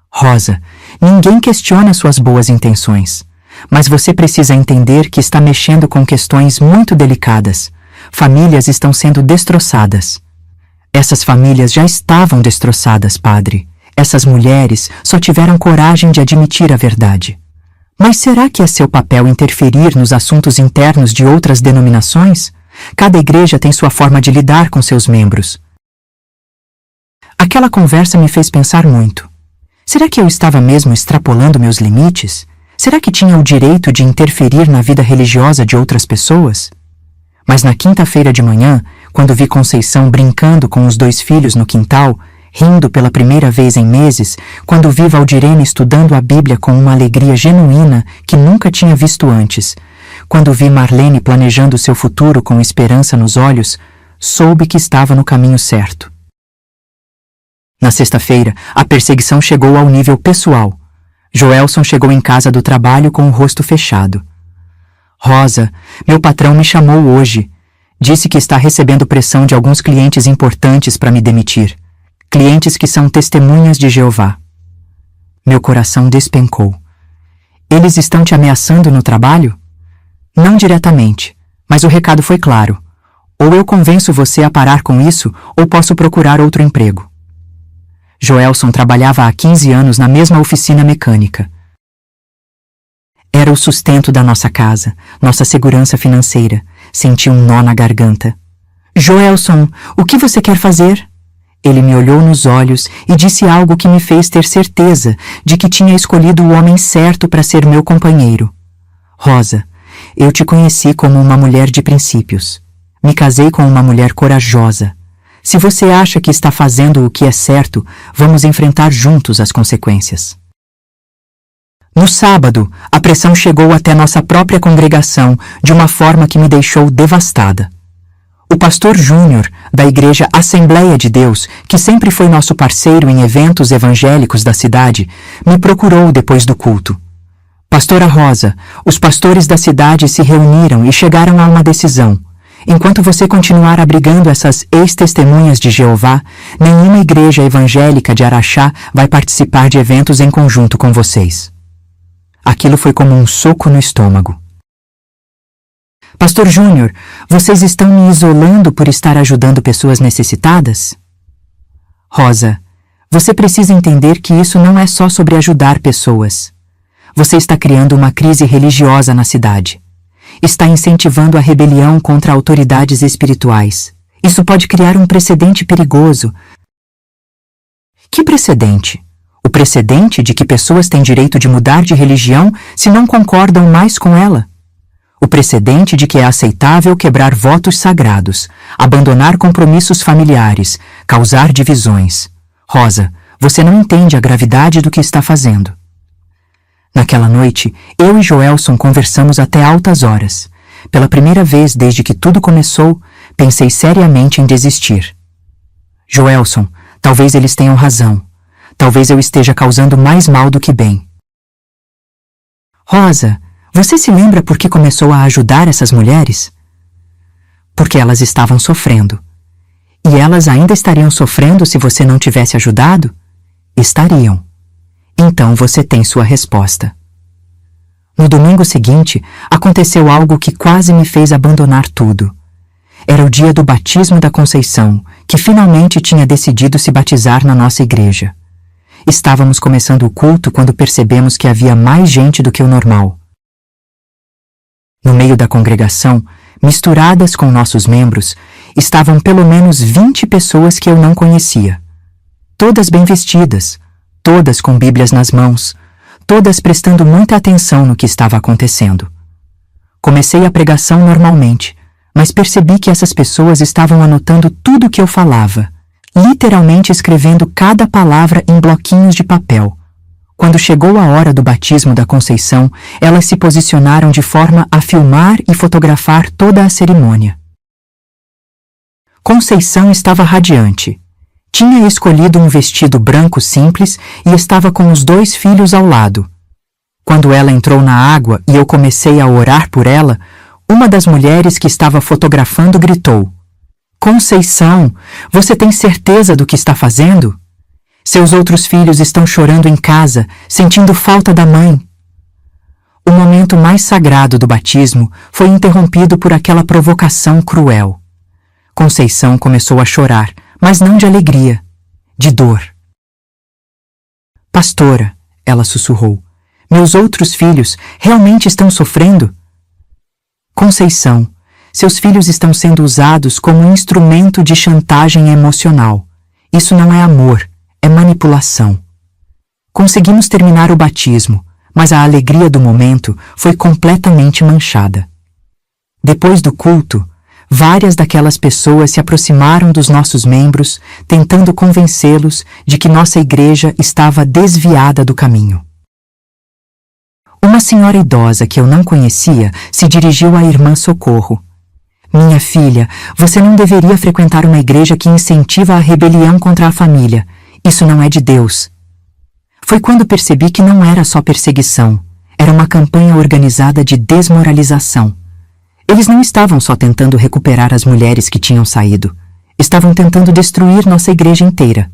Rosa, ninguém questiona suas boas intenções, mas você precisa entender que está mexendo com questões muito delicadas. Famílias estão sendo destroçadas. Essas famílias já estavam destroçadas, padre. Essas mulheres só tiveram coragem de admitir a verdade. Mas será que é seu papel interferir nos assuntos internos de outras denominações? Cada igreja tem sua forma de lidar com seus membros. Aquela conversa me fez pensar muito. Será que eu estava mesmo extrapolando meus limites? Será que tinha o direito de interferir na vida religiosa de outras pessoas? Mas na quinta-feira de manhã, quando vi Conceição brincando com os 2 filhos no quintal, rindo pela primeira vez em meses, quando vi Valdirene estudando a Bíblia com uma alegria genuína que nunca tinha visto antes, quando vi Marlene planejando seu futuro com esperança nos olhos, soube que estava no caminho certo. Na sexta-feira, a perseguição chegou ao nível pessoal. Joelson chegou em casa do trabalho com o rosto fechado. Rosa, meu patrão me chamou hoje. Disse que está recebendo pressão de alguns clientes importantes para me demitir. Clientes que são testemunhas de Jeová. Meu coração despencou. Eles estão te ameaçando no trabalho? Não diretamente, mas o recado foi claro. Ou eu convenço você a parar com isso, ou posso procurar outro emprego. Joelson trabalhava há 15 anos na mesma oficina mecânica. Era o sustento da nossa casa, nossa segurança financeira. Senti um nó na garganta. Joelson, o que você quer fazer? Ele me olhou nos olhos e disse algo que me fez ter certeza de que tinha escolhido o homem certo para ser meu companheiro. Rosa, eu te conheci como uma mulher de princípios. Me casei com uma mulher corajosa. Se você acha que está fazendo o que é certo, vamos enfrentar juntos as consequências. No sábado, a pressão chegou até nossa própria congregação de uma forma que me deixou devastada. O pastor Júnior, da Igreja Assembleia de Deus, que sempre foi nosso parceiro em eventos evangélicos da cidade, me procurou depois do culto. Pastora Rosa, os pastores da cidade se reuniram e chegaram a uma decisão. Enquanto você continuar abrigando essas ex-testemunhas de Jeová, nenhuma igreja evangélica de Araxá vai participar de eventos em conjunto com vocês. Aquilo foi como um soco no estômago. Pastor Júnior, vocês estão me isolando por estar ajudando pessoas necessitadas? Rosa, você precisa entender que isso não é só sobre ajudar pessoas. Você está criando uma crise religiosa na cidade. Está incentivando a rebelião contra autoridades espirituais. Isso pode criar um precedente perigoso. Que precedente? O precedente de que pessoas têm direito de mudar de religião se não concordam mais com ela. O precedente de que é aceitável quebrar votos sagrados, abandonar compromissos familiares, causar divisões. Rosa, você não entende a gravidade do que está fazendo. Naquela noite, eu e Joelson conversamos até altas horas. Pela primeira vez desde que tudo começou, pensei seriamente em desistir. Joelson, talvez eles tenham razão. Talvez eu esteja causando mais mal do que bem. Rosa, você se lembra por que começou a ajudar essas mulheres? Porque elas estavam sofrendo. E elas ainda estariam sofrendo se você não tivesse ajudado? Estariam. Então você tem sua resposta. No domingo seguinte, aconteceu algo que quase me fez abandonar tudo. Era o dia do batismo da Conceição, que finalmente tinha decidido se batizar na nossa igreja. Estávamos começando o culto quando percebemos que havia mais gente do que o normal. No meio da congregação, misturadas com nossos membros, estavam pelo menos 20 pessoas que eu não conhecia. Todas bem vestidas, todas com Bíblias nas mãos, todas prestando muita atenção no que estava acontecendo. Comecei a pregação normalmente, mas percebi que essas pessoas estavam anotando tudo o que eu falava, literalmente escrevendo cada palavra em bloquinhos de papel. Quando chegou a hora do batismo da Conceição, elas se posicionaram de forma a filmar e fotografar toda a cerimônia. Conceição estava radiante. Tinha escolhido um vestido branco simples e estava com os 2 filhos ao lado. Quando ela entrou na água e eu comecei a orar por ela, uma das mulheres que estava fotografando gritou: Conceição, você tem certeza do que está fazendo? Seus outros filhos estão chorando em casa, sentindo falta da mãe. O momento mais sagrado do batismo foi interrompido por aquela provocação cruel. Conceição começou a chorar, mas não de alegria, de dor. Pastora, ela sussurrou, meus outros filhos realmente estão sofrendo? Conceição, seus filhos estão sendo usados como instrumento de chantagem emocional. Isso não é amor, é manipulação. Conseguimos terminar o batismo, mas a alegria do momento foi completamente manchada. Depois do culto, várias daquelas pessoas se aproximaram dos nossos membros, tentando convencê-los de que nossa igreja estava desviada do caminho. Uma senhora idosa que eu não conhecia se dirigiu à irmã Socorro. Minha filha, você não deveria frequentar uma igreja que incentiva a rebelião contra a família. Isso não é de Deus. Foi quando percebi que não era só perseguição, era uma campanha organizada de desmoralização. Eles não estavam só tentando recuperar as mulheres que tinham saído, estavam tentando destruir nossa igreja inteira.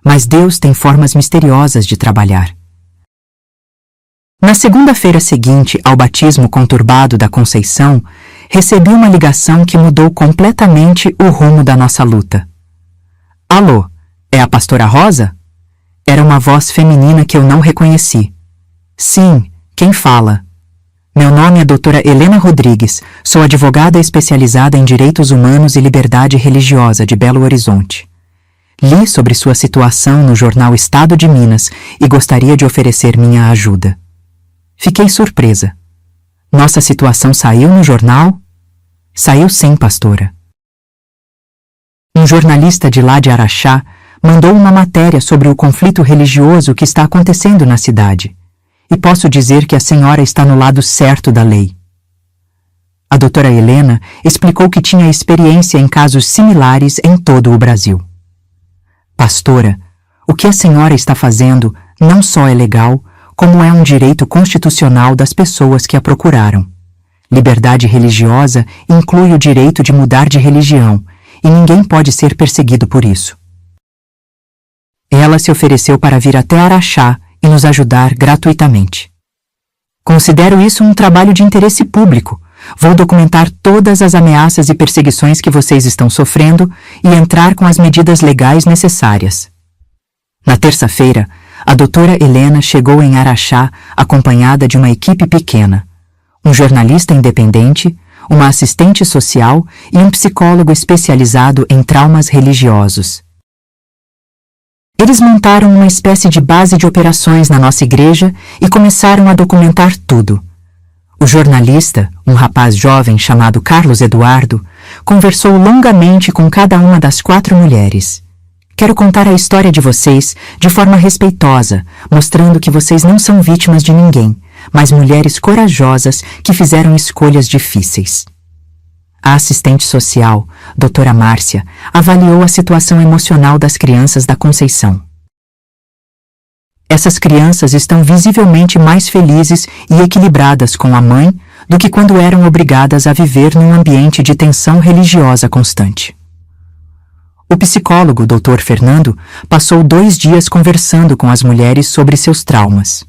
Mas Deus tem formas misteriosas de trabalhar. Na segunda-feira seguinte ao batismo conturbado da Conceição, recebi uma ligação que mudou completamente o rumo da nossa luta. Alô, é a pastora Rosa? Era uma voz feminina que eu não reconheci. Sim, quem fala? Meu nome é doutora Helena Rodrigues, sou advogada especializada em direitos humanos e liberdade religiosa de Belo Horizonte. Li sobre sua situação no jornal Estado de Minas e gostaria de oferecer minha ajuda. Fiquei surpresa. Nossa situação saiu no jornal? Saiu sim, pastora. Um jornalista de lá de Araxá mandou uma matéria sobre o conflito religioso que está acontecendo na cidade. E posso dizer que a senhora está no lado certo da lei. A doutora Helena explicou que tinha experiência em casos similares em todo o Brasil. Pastora, o que a senhora está fazendo não só é legal, como é um direito constitucional das pessoas que a procuraram. Liberdade religiosa inclui o direito de mudar de religião, e ninguém pode ser perseguido por isso. Ela se ofereceu para vir até Araxá e nos ajudar gratuitamente. Considero isso um trabalho de interesse público. Vou documentar todas as ameaças e perseguições que vocês estão sofrendo e entrar com as medidas legais necessárias. Na terça-feira, a doutora Helena chegou em Araxá acompanhada de uma equipe pequena, um jornalista independente, uma assistente social e um psicólogo especializado em traumas religiosos. Eles montaram uma espécie de base de operações na nossa igreja e começaram a documentar tudo. O jornalista, um rapaz jovem chamado Carlos Eduardo, conversou longamente com cada uma das 4 mulheres. Quero contar a história de vocês de forma respeitosa, mostrando que vocês não são vítimas de ninguém, mas mulheres corajosas que fizeram escolhas difíceis. A assistente social, doutora Márcia, avaliou a situação emocional das crianças da Conceição. Essas crianças estão visivelmente mais felizes e equilibradas com a mãe do que quando eram obrigadas a viver num ambiente de tensão religiosa constante. O psicólogo, Dr. Fernando, passou 2 dias conversando com as mulheres sobre seus traumas.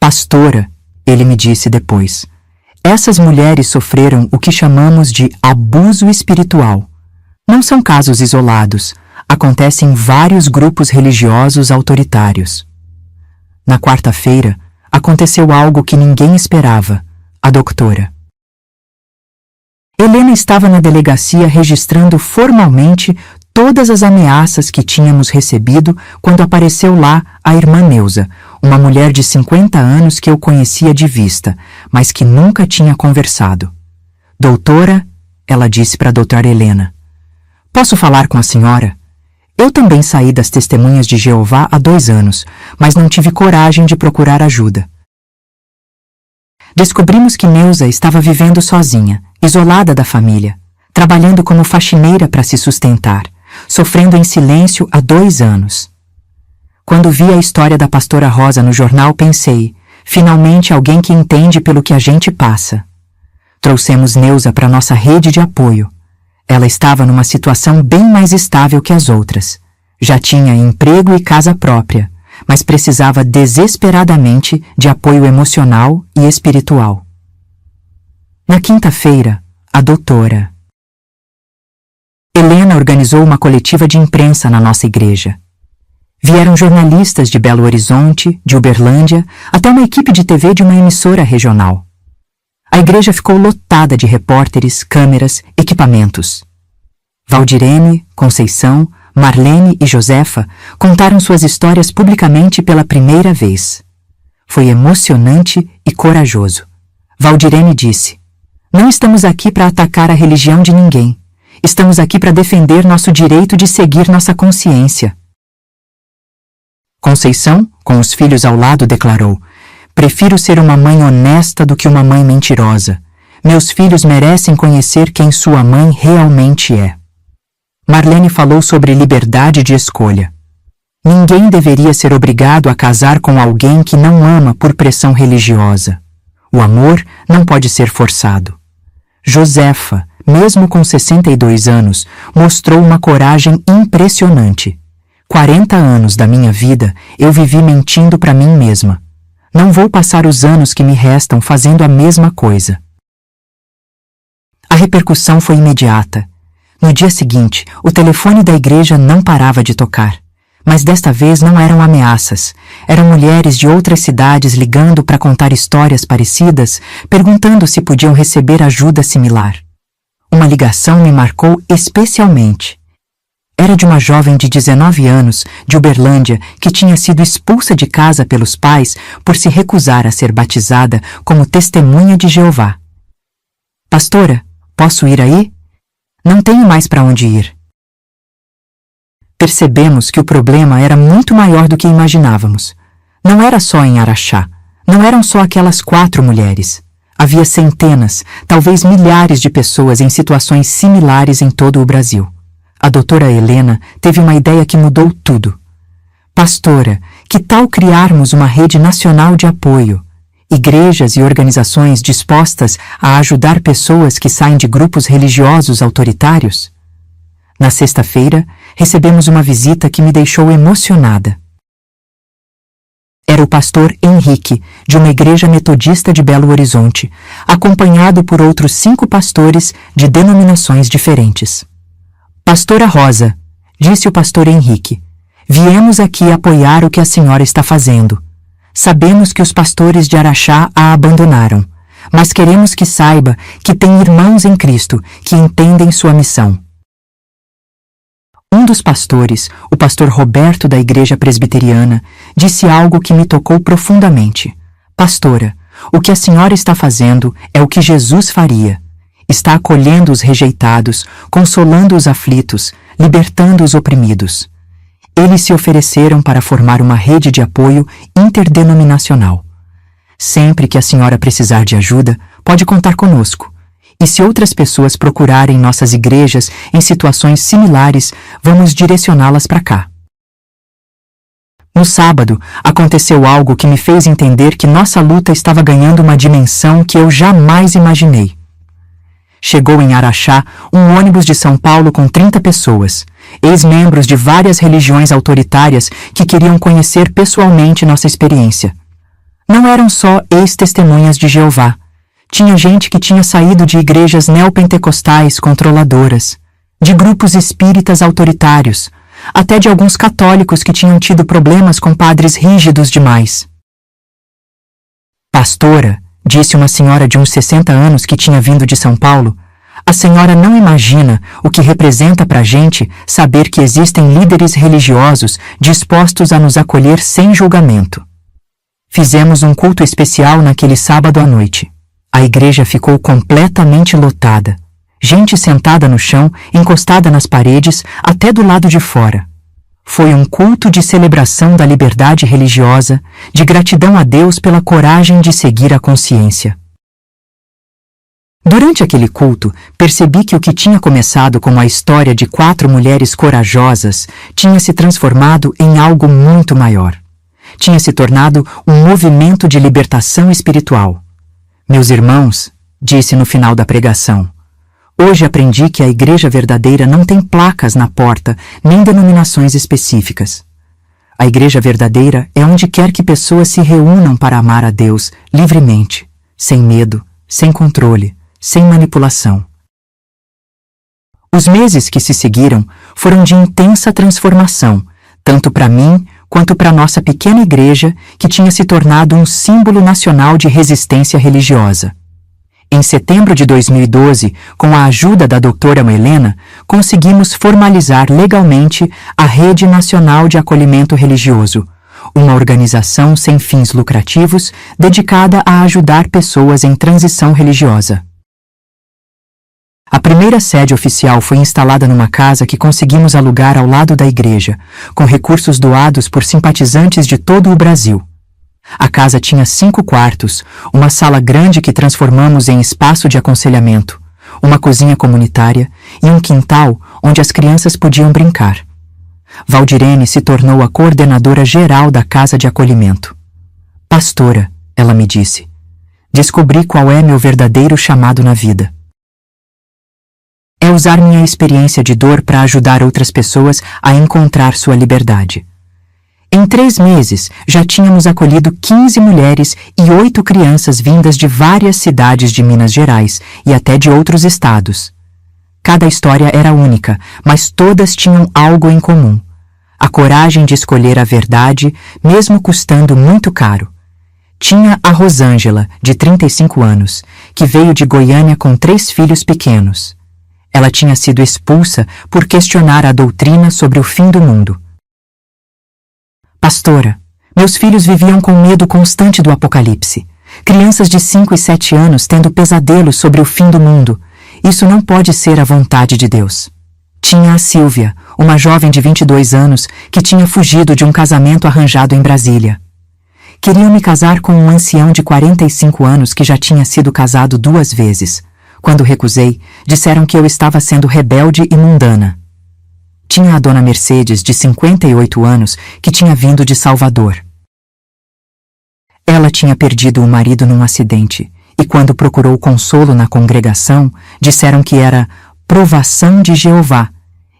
Pastora, ele me disse depois, essas mulheres sofreram o que chamamos de abuso espiritual. Não são casos isolados, acontecem em vários grupos religiosos autoritários. Na quarta-feira, aconteceu algo que ninguém esperava, a doutora. Helena estava na delegacia registrando formalmente todas as ameaças que tínhamos recebido quando apareceu lá a irmã Neuza, uma mulher de 50 anos que eu conhecia de vista, mas que nunca tinha conversado. Doutora, ela disse para a doutora Helena, posso falar com a senhora? Eu também saí das Testemunhas de Jeová há 2 anos, mas não tive coragem de procurar ajuda. Descobrimos que Neuza estava vivendo sozinha, isolada da família, trabalhando como faxineira para se sustentar, sofrendo em silêncio há 2 anos. Quando vi a história da pastora Rosa no jornal, pensei, finalmente alguém que entende pelo que a gente passa. Trouxemos Neuza para nossa rede de apoio. Ela estava numa situação bem mais estável que as outras. Já tinha emprego e casa própria, mas precisava desesperadamente de apoio emocional e espiritual. Na quinta-feira, a doutora Helena organizou uma coletiva de imprensa na nossa igreja. Vieram jornalistas de Belo Horizonte, de Uberlândia, até uma equipe de TV de uma emissora regional. A igreja ficou lotada de repórteres, câmeras, equipamentos. Valdirene, Conceição, Marlene e Josefa contaram suas histórias publicamente pela primeira vez. Foi emocionante e corajoso. Valdirene disse: "Não estamos aqui para atacar a religião de ninguém. Estamos aqui para defender nosso direito de seguir nossa consciência." Conceição, com os filhos ao lado, declarou: "Prefiro ser uma mãe honesta do que uma mãe mentirosa. Meus filhos merecem conhecer quem sua mãe realmente é." Marlene falou sobre liberdade de escolha. Ninguém deveria ser obrigado a casar com alguém que não ama por pressão religiosa. O amor não pode ser forçado. Josefa, mesmo com 62 anos, mostrou uma coragem impressionante. 40 anos da minha vida eu vivi mentindo para mim mesma. Não vou passar os anos que me restam fazendo a mesma coisa. A repercussão foi imediata. No dia seguinte, o telefone da igreja não parava de tocar. Mas desta vez não eram ameaças. Eram mulheres de outras cidades ligando para contar histórias parecidas, perguntando se podiam receber ajuda similar. Uma ligação me marcou especialmente. Era de uma jovem de 19 anos, de Uberlândia, que tinha sido expulsa de casa pelos pais por se recusar a ser batizada como testemunha de Jeová. "Pastora, posso ir aí? Não tenho mais para onde ir." Percebemos que o problema era muito maior do que imaginávamos. Não era só em Araxá. Não eram só aquelas 4 mulheres. Havia centenas, talvez milhares de pessoas em situações similares em todo o Brasil. A doutora Helena teve uma ideia que mudou tudo. "Pastora, que tal criarmos uma rede nacional de apoio? Igrejas e organizações dispostas a ajudar pessoas que saem de grupos religiosos autoritários?" Na sexta-feira, recebemos uma visita que me deixou emocionada. Era o pastor Henrique, de uma igreja metodista de Belo Horizonte, acompanhado por outros 5 pastores de denominações diferentes. "Pastora Rosa", disse o pastor Henrique, "viemos aqui apoiar o que a senhora está fazendo. Sabemos que os pastores de Araxá a abandonaram, mas queremos que saiba que tem irmãos em Cristo que entendem sua missão." Um dos pastores, o pastor Roberto da Igreja Presbiteriana, disse algo que me tocou profundamente. "Pastora, o que a senhora está fazendo é o que Jesus faria. Está acolhendo os rejeitados, consolando os aflitos, libertando os oprimidos." Eles se ofereceram para formar uma rede de apoio interdenominacional. "Sempre que a senhora precisar de ajuda, pode contar conosco. E se outras pessoas procurarem nossas igrejas em situações similares, vamos direcioná-las para cá." No sábado, aconteceu algo que me fez entender que nossa luta estava ganhando uma dimensão que eu jamais imaginei. Chegou em Araxá um ônibus de São Paulo com 30 pessoas, ex-membros de várias religiões autoritárias que queriam conhecer pessoalmente nossa experiência. Não eram só ex-testemunhas de Jeová. Tinha gente que tinha saído de igrejas neopentecostais controladoras, de grupos espíritas autoritários, até de alguns católicos que tinham tido problemas com padres rígidos demais. "Pastora", disse uma senhora de uns 60 anos que tinha vindo de São Paulo, "a senhora não imagina o que representa para a gente saber que existem líderes religiosos dispostos a nos acolher sem julgamento." Fizemos um culto especial naquele sábado à noite. A igreja ficou completamente lotada. Gente sentada no chão, encostada nas paredes, até do lado de fora. Foi um culto de celebração da liberdade religiosa, de gratidão a Deus pela coragem de seguir a consciência. Durante aquele culto, percebi que o que tinha começado como a história de 4 mulheres corajosas tinha se transformado em algo muito maior. Tinha se tornado um movimento de libertação espiritual. "Meus irmãos", disse no final da pregação, "hoje aprendi que a igreja verdadeira não tem placas na porta, nem denominações específicas. A igreja verdadeira é onde quer que pessoas se reúnam para amar a Deus livremente, sem medo, sem controle, sem manipulação." Os meses que se seguiram foram de intensa transformação, tanto para mim quanto para nossa pequena igreja, que tinha se tornado um símbolo nacional de resistência religiosa. Em setembro de 2012, com a ajuda da doutora Helena, conseguimos formalizar legalmente a Rede Nacional de Acolhimento Religioso, uma organização sem fins lucrativos dedicada a ajudar pessoas em transição religiosa. A primeira sede oficial foi instalada numa casa que conseguimos alugar ao lado da igreja, com recursos doados por simpatizantes de todo o Brasil. A casa tinha 5 quartos, uma sala grande que transformamos em espaço de aconselhamento, uma cozinha comunitária e um quintal onde as crianças podiam brincar. Valdirene se tornou a coordenadora geral da casa de acolhimento. Pastora, ela me disse, descobri qual é meu verdadeiro chamado na vida. É usar minha experiência de dor para ajudar outras pessoas a encontrar sua liberdade. Em 3 meses, já tínhamos acolhido 15 mulheres e 8 crianças vindas de várias cidades de Minas Gerais e até de outros estados. Cada história era única, mas todas tinham algo em comum. A coragem de escolher a verdade, mesmo custando muito caro. Tinha a Rosângela, de 35 anos, que veio de Goiânia com 3 filhos pequenos. Ela tinha sido expulsa por questionar a doutrina sobre o fim do mundo. Pastora, meus filhos viviam com medo constante do apocalipse. Crianças de 5 e 7 anos tendo pesadelos sobre o fim do mundo. Isso não pode ser a vontade de Deus. Tinha a Sílvia, uma jovem de 22 anos que tinha fugido de um casamento arranjado em Brasília. Queriam me casar com um ancião de 45 anos que já tinha sido casado 2 vezes. Quando recusei, disseram que eu estava sendo rebelde e mundana. Tinha a dona Mercedes, de 58 anos, que tinha vindo de Salvador. Ela tinha perdido o marido num acidente, e quando procurou consolo na congregação, disseram que era provação de Jeová,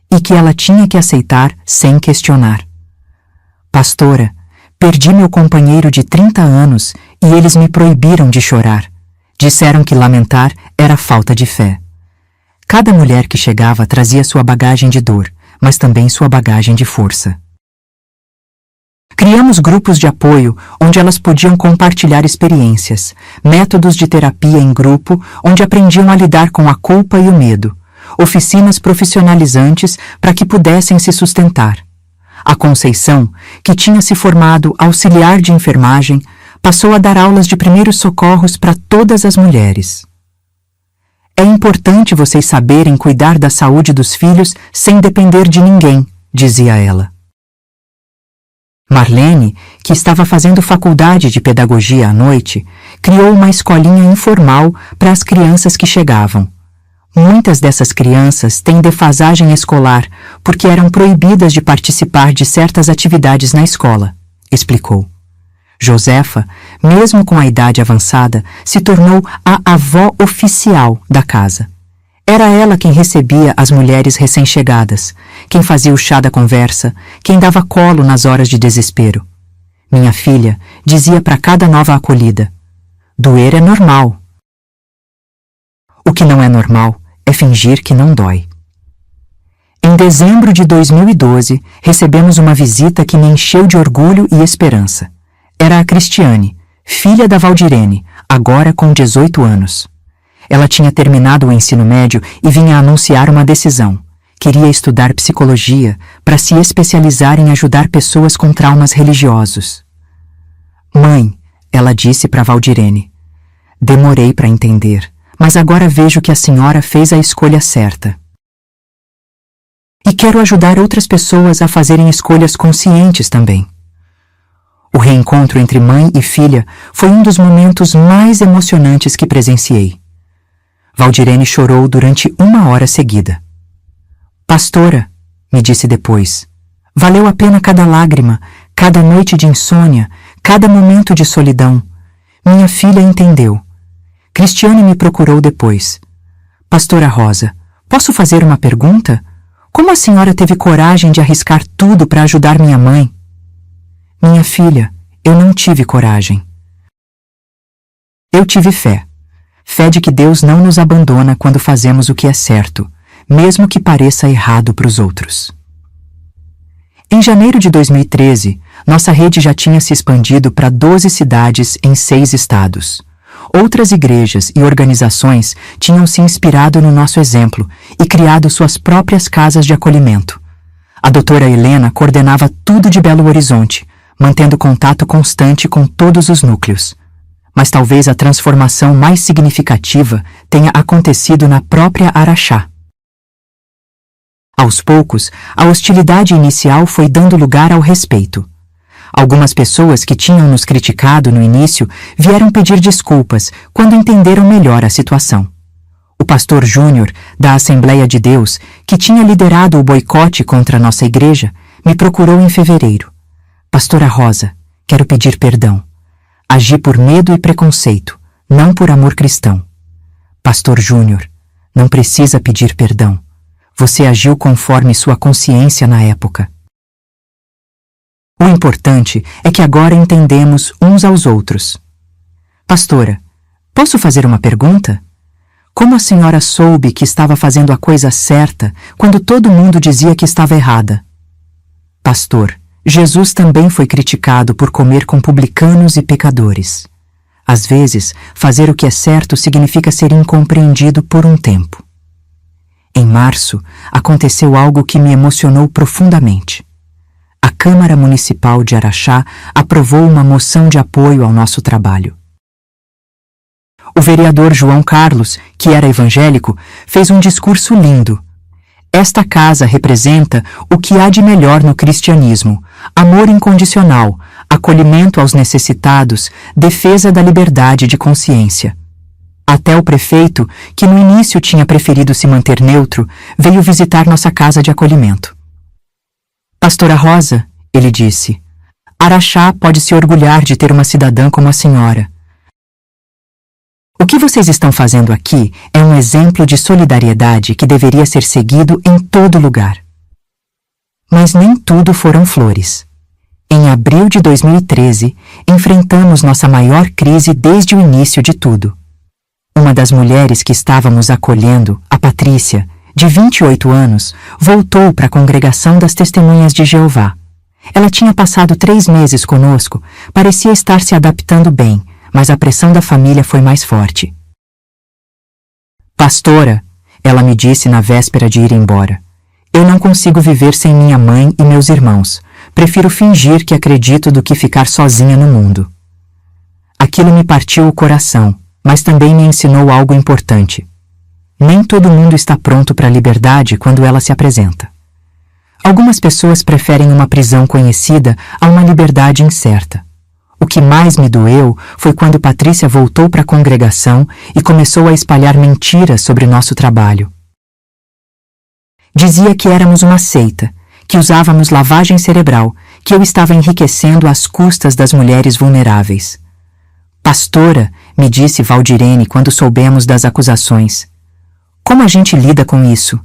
e que ela tinha que aceitar sem questionar. Pastora, perdi meu companheiro de 30 anos e eles me proibiram de chorar. Disseram que lamentar era falta de fé. Cada mulher que chegava trazia sua bagagem de dor, mas também sua bagagem de força. Criamos grupos de apoio onde elas podiam compartilhar experiências, métodos de terapia em grupo onde aprendiam a lidar com a culpa e o medo, oficinas profissionalizantes para que pudessem se sustentar. A Conceição, que tinha se formado auxiliar de enfermagem, passou a dar aulas de primeiros socorros para todas as mulheres. É importante vocês saberem cuidar da saúde dos filhos sem depender de ninguém, dizia ela. Marlene, que estava fazendo faculdade de pedagogia à noite, criou uma escolinha informal para as crianças que chegavam. Muitas dessas crianças têm defasagem escolar porque eram proibidas de participar de certas atividades na escola, explicou. Josefa, mesmo com a idade avançada, se tornou a avó oficial da casa. Era ela quem recebia as mulheres recém-chegadas, quem fazia o chá da conversa, quem dava colo nas horas de desespero. Minha filha dizia para cada nova acolhida: doer é normal. O que não é normal é fingir que não dói. Em dezembro de 2012, recebemos uma visita que me encheu de orgulho e esperança. Era a Cristiane, filha da Valdirene, agora com 18 anos. Ela tinha terminado o ensino médio e vinha anunciar uma decisão. Queria estudar psicologia para se especializar em ajudar pessoas com traumas religiosos. Mãe, ela disse para Valdirene, demorei para entender, mas agora vejo que a senhora fez a escolha certa. E quero ajudar outras pessoas a fazerem escolhas conscientes também. O reencontro entre mãe e filha foi um dos momentos mais emocionantes que presenciei. Valdirene chorou durante 1 hora seguida. Pastora, me disse depois, valeu a pena cada lágrima, cada noite de insônia, cada momento de solidão. Minha filha entendeu. Cristiane me procurou depois. Pastora Rosa, posso fazer uma pergunta? Como a senhora teve coragem de arriscar tudo para ajudar minha mãe? Minha filha, eu não tive coragem. Eu tive fé. Fé de que Deus não nos abandona quando fazemos o que é certo, mesmo que pareça errado para os outros. Em janeiro de 2013, nossa rede já tinha se expandido para 12 cidades em 6 estados. Outras igrejas e organizações tinham se inspirado no nosso exemplo e criado suas próprias casas de acolhimento. A doutora Helena coordenava tudo de Belo Horizonte, mantendo contato constante com todos os núcleos. Mas talvez a transformação mais significativa tenha acontecido na própria Araxá. Aos poucos, a hostilidade inicial foi dando lugar ao respeito. Algumas pessoas que tinham nos criticado no início vieram pedir desculpas quando entenderam melhor a situação. O pastor Júnior, da Assembleia de Deus, que tinha liderado o boicote contra nossa igreja, me procurou em fevereiro. Pastora Rosa, quero pedir perdão. Agi por medo e preconceito, não por amor cristão. Pastor Júnior, não precisa pedir perdão. Você agiu conforme sua consciência na época. O importante é que agora entendemos uns aos outros. Pastora, posso fazer uma pergunta? Como a senhora soube que estava fazendo a coisa certa quando todo mundo dizia que estava errada? Pastor, Jesus também foi criticado por comer com publicanos e pecadores. Às vezes, fazer o que é certo significa ser incompreendido por um tempo. Em março, aconteceu algo que me emocionou profundamente. A Câmara Municipal de Araxá aprovou uma moção de apoio ao nosso trabalho. O vereador João Carlos, que era evangélico, fez um discurso lindo. Esta casa representa o que há de melhor no cristianismo: amor incondicional, acolhimento aos necessitados, defesa da liberdade de consciência. Até o prefeito, que no início tinha preferido se manter neutro, veio visitar nossa casa de acolhimento. Pastora Rosa, ele disse, Araxá pode se orgulhar de ter uma cidadã como a senhora. O que vocês estão fazendo aqui é um exemplo de solidariedade que deveria ser seguido em todo lugar. Mas nem tudo foram flores. Em abril de 2013, enfrentamos nossa maior crise desde o início de tudo. Uma das mulheres que estávamos acolhendo, a Patrícia, de 28 anos, voltou para a congregação das Testemunhas de Jeová. Ela tinha passado 3 meses conosco, parecia estar se adaptando bem, mas a pressão da família foi mais forte. Pastora, ela me disse na véspera de ir embora, eu não consigo viver sem minha mãe e meus irmãos. Prefiro fingir que acredito do que ficar sozinha no mundo. Aquilo me partiu o coração, mas também me ensinou algo importante. Nem todo mundo está pronto para a liberdade quando ela se apresenta. Algumas pessoas preferem uma prisão conhecida a uma liberdade incerta. O que mais me doeu foi quando Patrícia voltou para a congregação e começou a espalhar mentiras sobre nosso trabalho. Dizia que éramos uma seita, que usávamos lavagem cerebral, que eu estava enriquecendo às custas das mulheres vulneráveis. Pastora, me disse Valdirene quando soubemos das acusações. Como a gente lida com isso?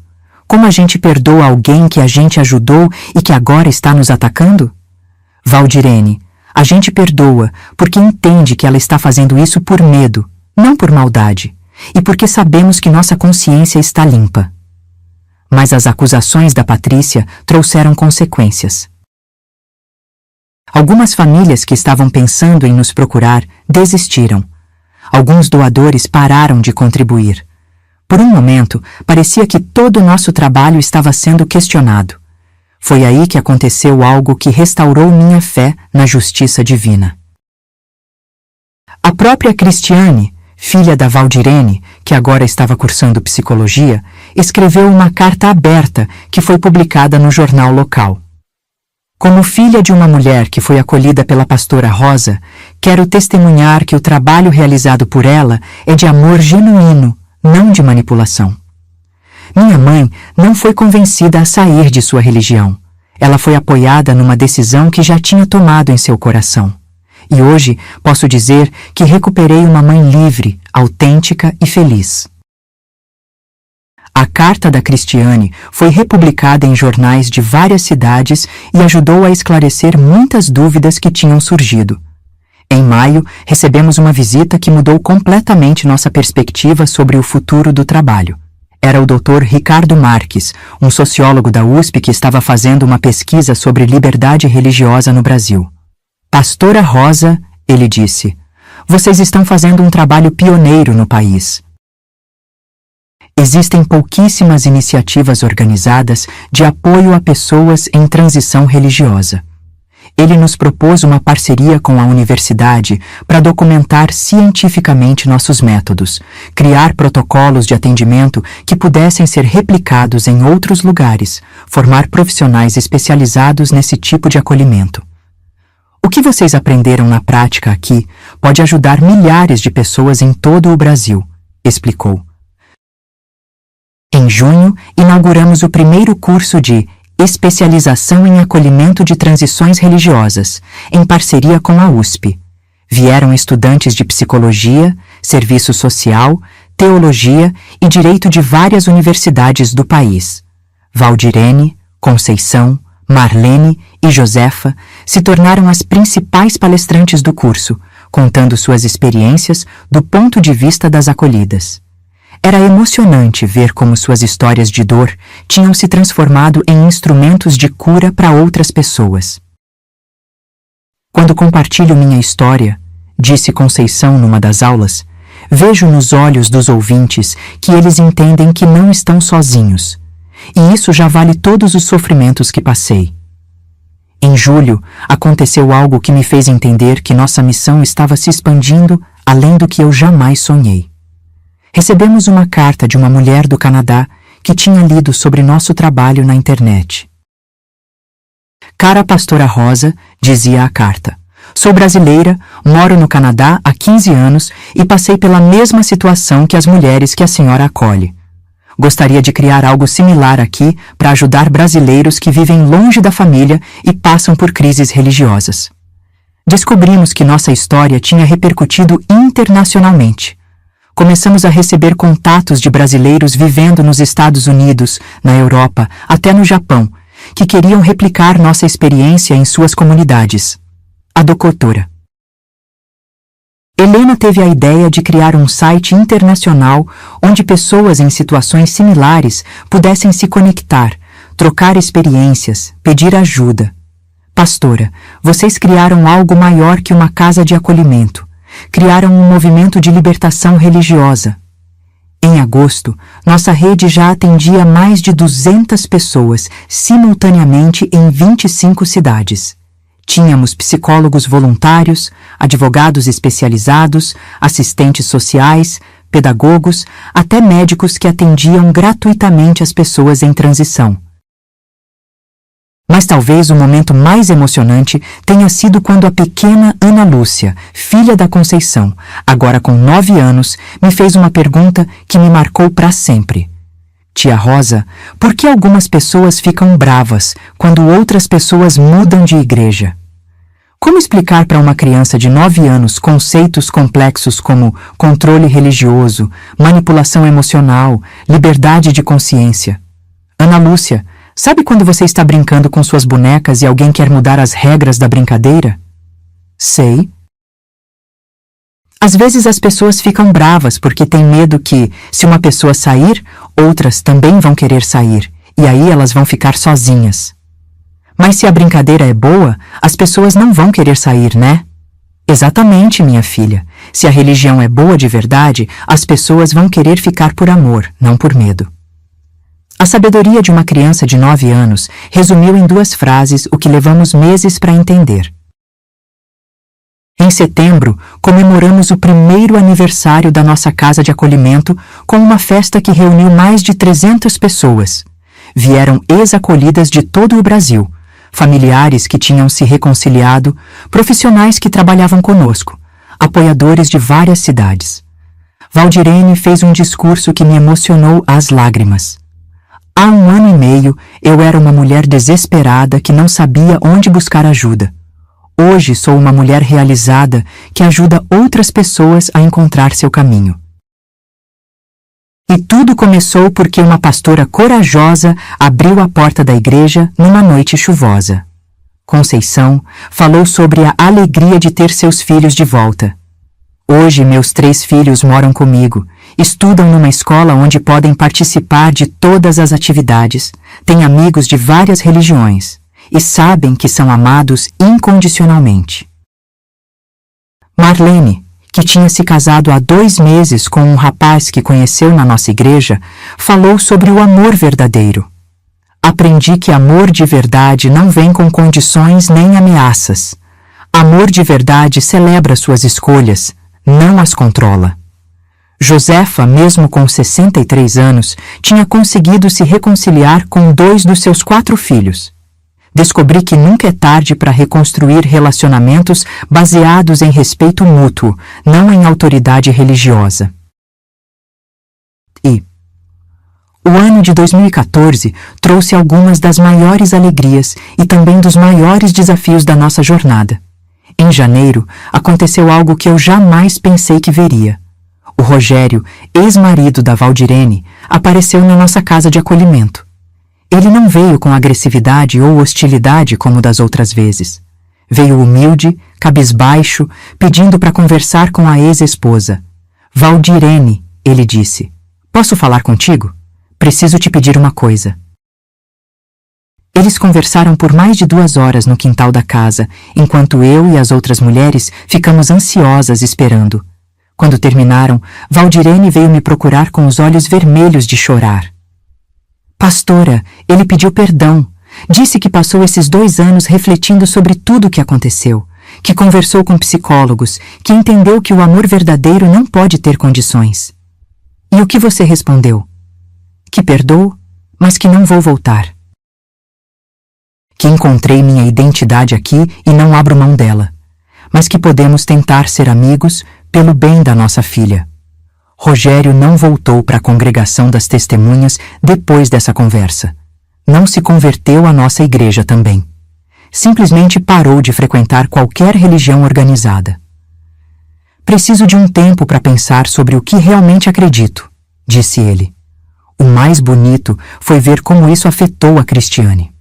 Como a gente perdoa alguém que a gente ajudou e que agora está nos atacando? Valdirene, a gente perdoa porque entende que ela está fazendo isso por medo, não por maldade, e porque sabemos que nossa consciência está limpa. Mas as acusações da Patrícia trouxeram consequências. Algumas famílias que estavam pensando em nos procurar desistiram. Alguns doadores pararam de contribuir. Por um momento, parecia que todo o nosso trabalho estava sendo questionado. Foi aí que aconteceu algo que restaurou minha fé na justiça divina. A própria Cristiane, filha da Valdirene, que agora estava cursando psicologia, escreveu uma carta aberta que foi publicada no jornal local. Como filha de uma mulher que foi acolhida pela pastora Rosa, quero testemunhar que o trabalho realizado por ela é de amor genuíno, não de manipulação. Minha mãe não foi convencida a sair de sua religião. Ela foi apoiada numa decisão que já tinha tomado em seu coração. E hoje posso dizer que recuperei uma mãe livre, autêntica e feliz. A carta da Cristiane foi republicada em jornais de várias cidades e ajudou a esclarecer muitas dúvidas que tinham surgido. Em maio, recebemos uma visita que mudou completamente nossa perspectiva sobre o futuro do trabalho. Era o Dr. Ricardo Marques, um sociólogo da USP que estava fazendo uma pesquisa sobre liberdade religiosa no Brasil. Pastora Rosa, ele disse, vocês estão fazendo um trabalho pioneiro no país. Existem pouquíssimas iniciativas organizadas de apoio a pessoas em transição religiosa. Ele nos propôs uma parceria com a universidade para documentar cientificamente nossos métodos, criar protocolos de atendimento que pudessem ser replicados em outros lugares, formar profissionais especializados nesse tipo de acolhimento. O que vocês aprenderam na prática aqui pode ajudar milhares de pessoas em todo o Brasil, explicou. Em junho, inauguramos o primeiro curso de Especialização em Acolhimento de Transições Religiosas, em parceria com a USP. Vieram estudantes de Psicologia, Serviço Social, Teologia e Direito de várias universidades do país. Valdirene, Conceição, Marlene e Josefa se tornaram as principais palestrantes do curso, contando suas experiências do ponto de vista das acolhidas. Era emocionante ver como suas histórias de dor tinham se transformado em instrumentos de cura para outras pessoas. Quando compartilho minha história, disse Conceição numa das aulas, vejo nos olhos dos ouvintes que eles entendem que não estão sozinhos, e isso já vale todos os sofrimentos que passei. Em julho, aconteceu algo que me fez entender que nossa missão estava se expandindo além do que eu jamais sonhei. Recebemos uma carta de uma mulher do Canadá que tinha lido sobre nosso trabalho na internet. Cara pastora Rosa, dizia a carta, sou brasileira, moro no Canadá há 15 anos e passei pela mesma situação que as mulheres que a senhora acolhe. Gostaria de criar algo similar aqui para ajudar brasileiros que vivem longe da família e passam por crises religiosas. Descobrimos que nossa história tinha repercutido internacionalmente. Começamos a receber contatos de brasileiros vivendo nos Estados Unidos, na Europa, até no Japão, que queriam replicar nossa experiência em suas comunidades. A doutora Helena teve a ideia de criar um site internacional onde pessoas em situações similares pudessem se conectar, trocar experiências, pedir ajuda. Pastora, vocês criaram algo maior que uma casa de acolhimento. Criaram um movimento de libertação religiosa. Em agosto, nossa rede já atendia mais de 200 pessoas simultaneamente em 25 cidades. Tínhamos psicólogos voluntários, advogados especializados, assistentes sociais, pedagogos, até médicos que atendiam gratuitamente as pessoas em transição. Mas talvez o momento mais emocionante tenha sido quando a pequena Ana Lúcia, filha da Conceição, agora com 9 anos, me fez uma pergunta que me marcou para sempre. Tia Rosa, por que algumas pessoas ficam bravas quando outras pessoas mudam de igreja? Como explicar para uma criança de 9 anos conceitos complexos como controle religioso, manipulação emocional, liberdade de consciência? Ana Lúcia, sabe quando você está brincando com suas bonecas e alguém quer mudar as regras da brincadeira? Sei. Às vezes as pessoas ficam bravas porque têm medo que, se uma pessoa sair, outras também vão querer sair, e aí elas vão ficar sozinhas. Mas se a brincadeira é boa, as pessoas não vão querer sair, né? Exatamente, minha filha. Se a religião é boa de verdade, as pessoas vão querer ficar por amor, não por medo. A sabedoria de uma criança de 9 anos resumiu em 2 frases o que levamos meses para entender. Em setembro, comemoramos o primeiro aniversário da nossa casa de acolhimento com uma festa que reuniu mais de 300 pessoas. Vieram ex-acolhidas de todo o Brasil, familiares que tinham se reconciliado, profissionais que trabalhavam conosco, apoiadores de várias cidades. Valdirene fez um discurso que me emocionou às lágrimas. Há 1 ano e meio, eu era uma mulher desesperada que não sabia onde buscar ajuda. Hoje sou uma mulher realizada que ajuda outras pessoas a encontrar seu caminho. E tudo começou porque uma pastora corajosa abriu a porta da igreja numa noite chuvosa. Conceição falou sobre a alegria de ter seus filhos de volta. Hoje meus 3 filhos moram comigo Estudam numa escola onde podem participar de todas as atividades, têm amigos de várias religiões e sabem que são amados incondicionalmente. Marlene, que tinha se casado há 2 meses com um rapaz que conheceu na nossa igreja, falou sobre o amor verdadeiro. Aprendi que amor de verdade não vem com condições nem ameaças. Amor de verdade celebra suas escolhas, não as controla. Josefa, mesmo com 63 anos, tinha conseguido se reconciliar com 2 dos seus 4 filhos. Descobri que nunca é tarde para reconstruir relacionamentos baseados em respeito mútuo, não em autoridade religiosa. O ano de 2014 trouxe algumas das maiores alegrias e também dos maiores desafios da nossa jornada. Em janeiro, aconteceu algo que eu jamais pensei que veria. O Rogério, ex-marido da Valdirene, apareceu na nossa casa de acolhimento. Ele não veio com agressividade ou hostilidade como das outras vezes. Veio humilde, cabisbaixo, pedindo para conversar com a ex-esposa. Valdirene, ele disse, posso falar contigo? Preciso te pedir uma coisa. Eles conversaram por mais de 2 horas no quintal da casa, enquanto eu e as outras mulheres ficamos ansiosas esperando. Quando terminaram, Valdirene veio me procurar com os olhos vermelhos de chorar. Pastora, ele pediu perdão. Disse que passou esses 2 anos refletindo sobre tudo o que aconteceu, que conversou com psicólogos, que entendeu que o amor verdadeiro não pode ter condições. E o que você respondeu? Que perdoo, mas que não vou voltar. Que encontrei minha identidade aqui e não abro mão dela, mas que podemos tentar ser amigos pelo bem da nossa filha. Rogério não voltou para a congregação das testemunhas depois dessa conversa. Não se converteu à nossa igreja também. Simplesmente parou de frequentar qualquer religião organizada. Preciso de um tempo para pensar sobre o que realmente acredito, disse ele. O mais bonito foi ver como isso afetou a Cristiane.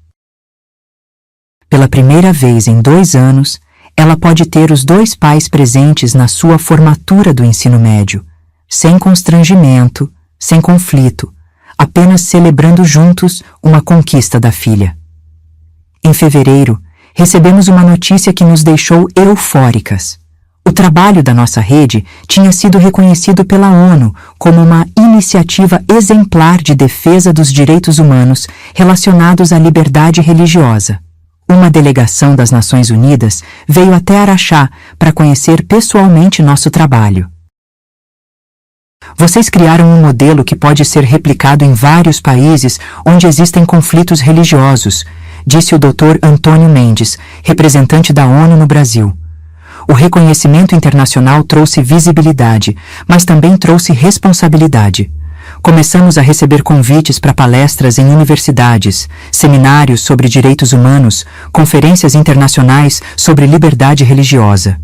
Pela primeira vez em 2 anos, ela pode ter os 2 pais presentes na sua formatura do ensino médio, sem constrangimento, sem conflito, apenas celebrando juntos uma conquista da filha. Em fevereiro, recebemos uma notícia que nos deixou eufóricas. O trabalho da nossa rede tinha sido reconhecido pela ONU como uma iniciativa exemplar de defesa dos direitos humanos relacionados à liberdade religiosa. Uma delegação das Nações Unidas veio até Araxá para conhecer pessoalmente nosso trabalho. Vocês criaram um modelo que pode ser replicado em vários países onde existem conflitos religiosos, disse o Dr. Antônio Mendes, representante da ONU no Brasil. O reconhecimento internacional trouxe visibilidade, mas também trouxe responsabilidade. Começamos a receber convites para palestras em universidades, seminários sobre direitos humanos, conferências internacionais sobre liberdade religiosa.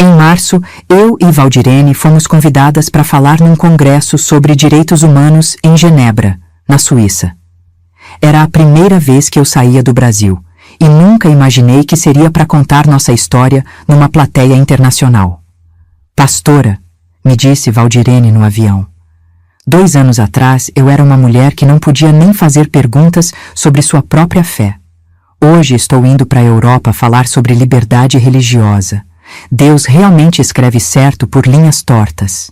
Em março, eu e Valdirene fomos convidadas para falar num congresso sobre direitos humanos em Genebra, na Suíça. Era a primeira vez que eu saía do Brasil, e nunca imaginei que seria para contar nossa história numa plateia internacional. Pastora, me disse Valdirene no avião. 2 anos atrás, eu era uma mulher que não podia nem fazer perguntas sobre sua própria fé. Hoje estou indo para a Europa falar sobre liberdade religiosa. Deus realmente escreve certo por linhas tortas.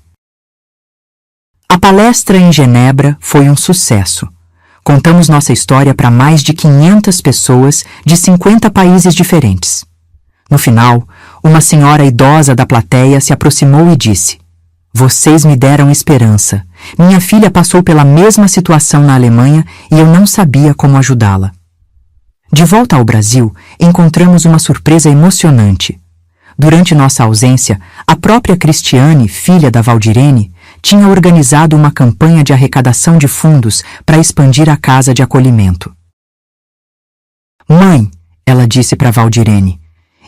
A palestra em Genebra foi um sucesso. Contamos nossa história para mais de 500 pessoas de 50 países diferentes. No final, uma senhora idosa da plateia se aproximou e disse: "Vocês me deram esperança. Minha filha passou pela mesma situação na Alemanha e eu não sabia como ajudá-la." De volta ao Brasil, encontramos uma surpresa emocionante. Durante nossa ausência, a própria Cristiane, filha da Valdirene, tinha organizado uma campanha de arrecadação de fundos para expandir a casa de acolhimento. "Mãe", ela disse para Valdirene,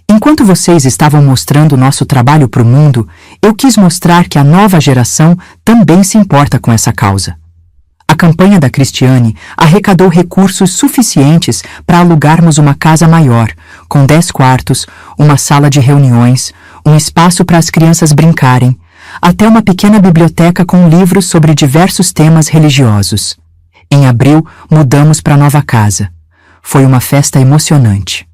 "enquanto vocês estavam mostrando nosso trabalho para o mundo, eu quis mostrar que a nova geração também se importa com essa causa." A campanha da Cristiane arrecadou recursos suficientes para alugarmos uma casa maior, com 10 quartos, uma sala de reuniões, um espaço para as crianças brincarem, até uma pequena biblioteca com livros sobre diversos temas religiosos. Em abril, mudamos para a nova casa. Foi uma festa emocionante.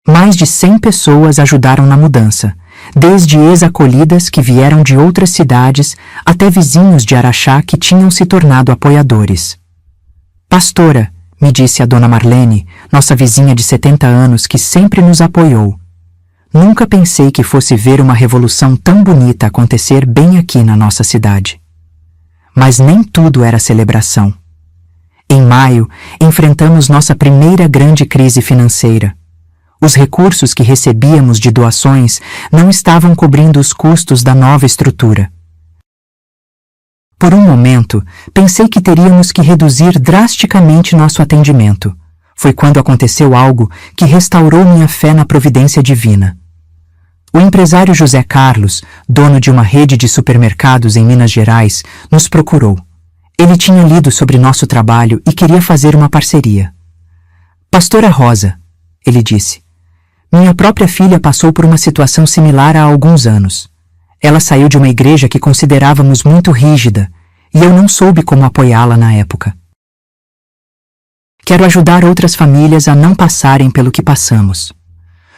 Mais de 100 pessoas ajudaram na mudança, desde ex-acolhidas que vieram de outras cidades até vizinhos de Araxá que tinham se tornado apoiadores. Pastora, me disse a dona Marlene, nossa vizinha de 70 anos que sempre nos apoiou. Nunca pensei que fosse ver uma revolução tão bonita acontecer bem aqui na nossa cidade. Mas nem tudo era celebração. Em maio, enfrentamos nossa primeira grande crise financeira. Os recursos que recebíamos de doações não estavam cobrindo os custos da nova estrutura. Por um momento, pensei que teríamos que reduzir drasticamente nosso atendimento. Foi quando aconteceu algo que restaurou minha fé na providência divina. O empresário José Carlos, dono de uma rede de supermercados em Minas Gerais, nos procurou. Ele tinha lido sobre nosso trabalho e queria fazer uma parceria. Pastora Rosa, ele disse, minha própria filha passou por uma situação similar há alguns anos. Ela saiu de uma igreja que considerávamos muito rígida, e eu não soube como apoiá-la na época. Quero ajudar outras famílias a não passarem pelo que passamos.